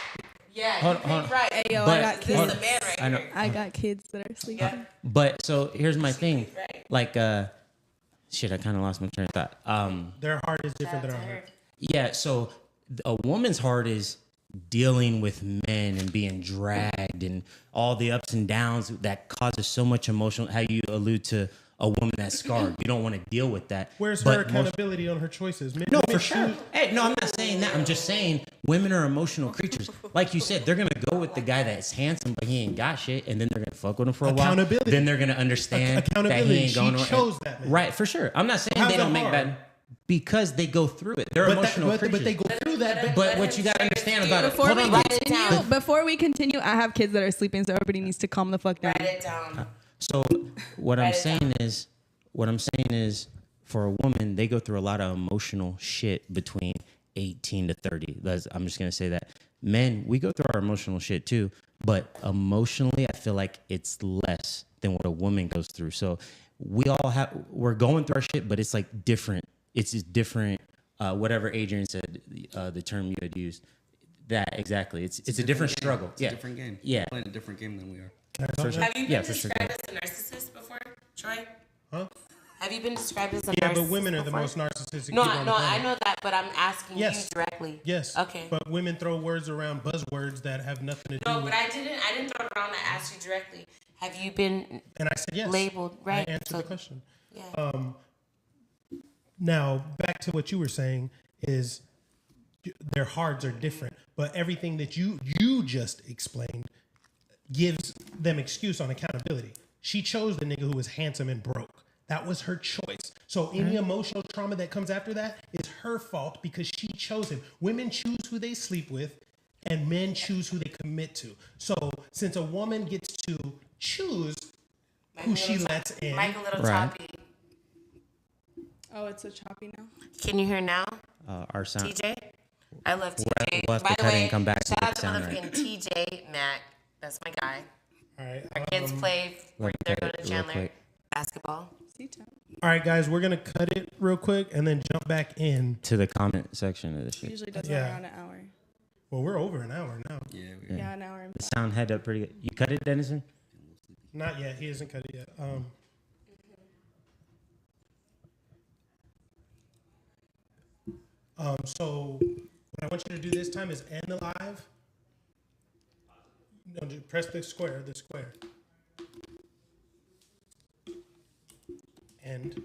Yeah, Hold- you hold think on. right. Hey, yo, But- I got This kids. is the man right I know. here. I got kids that are sleeping. Yeah. But so here's my thing. Right. Like, shit, I kind of lost my train of thought. Their heart is different than our heart. Yeah, so a woman's heart is dealing with men and being dragged and all the ups and downs that causes so much emotional. How you allude to a woman that's scarred, you don't want to deal with that. Where's But her most- accountability on her choices? No, Women for sure. choose- Hey, no, I'm not saying that. I'm just saying women are emotional creatures. Like you said, they're gonna go with the guy that's handsome, but he ain't got shit, and then they're gonna fuck with him for a while. Accountability. Then they're gonna understand that Accountability. he ain't going She on. chose that man. Right, for sure. I'm not saying How's they that don't make hard? bad because they go through it. They're emotional creatures. but they go through that. But what you gotta understand about it. Before Hold we on, continue, I have kids that are sleeping, so everybody needs to calm the fuck down. Write it down. So what I'm Write it saying is, for a woman, they go through a lot of emotional shit between 18 to 30. I'm just going to say that. Men, we go through our emotional shit too, but emotionally, I feel like it's less than what a woman goes through. So we're going through our shit, but it's like different. It's just different. Whatever Adrian said, the term you had used, that exactly. It's a different struggle. It's a different game. Yeah. We're playing a different game than we are. Have you been Yeah, for sure. described as a narcissist before, Troy? Huh? Have you been described as a narcissist? Yeah, but women are the before? most narcissistic. No, people on the I planet. know that, but I'm asking Yes. you directly. Yes. Okay. But women throw words around, buzzwords that have nothing to do No, with. but I didn't throw it around. I asked you directly. Have you been And I said yes. labeled right? I answered So- the question. Yeah. Now back to what you were saying is their hearts are different, but everything that you just explained gives them excuse on accountability. She chose the nigga who was handsome and broke. That was her choice. So any emotional trauma that comes after that is her fault because she chose him. Women choose who they sleep with, and men choose who they commit to. So since a woman gets to choose who she lets in, Mike a little Right. choppy. Oh, it's a choppy now. Can you hear now, Our sound. TJ? I love TJ. we'll have to By the cut it way, and come back to shout the out to sound right. motherfucking TJ Mac. That's my guy. all right. Our kids play. Let me They're cut going it to real Chandler quick. basketball. C-Town. All right, guys, we're gonna cut it real quick and then jump back in. To the comment section of the shit. Usually does Yeah. around an hour. Well, we're over an hour now. Yeah. Yeah, an hour and The sound head up pretty good. You cut it, Dennison? Not yet. He hasn't cut it yet. So what I want you to do this time is end the live. No, just press the square. End.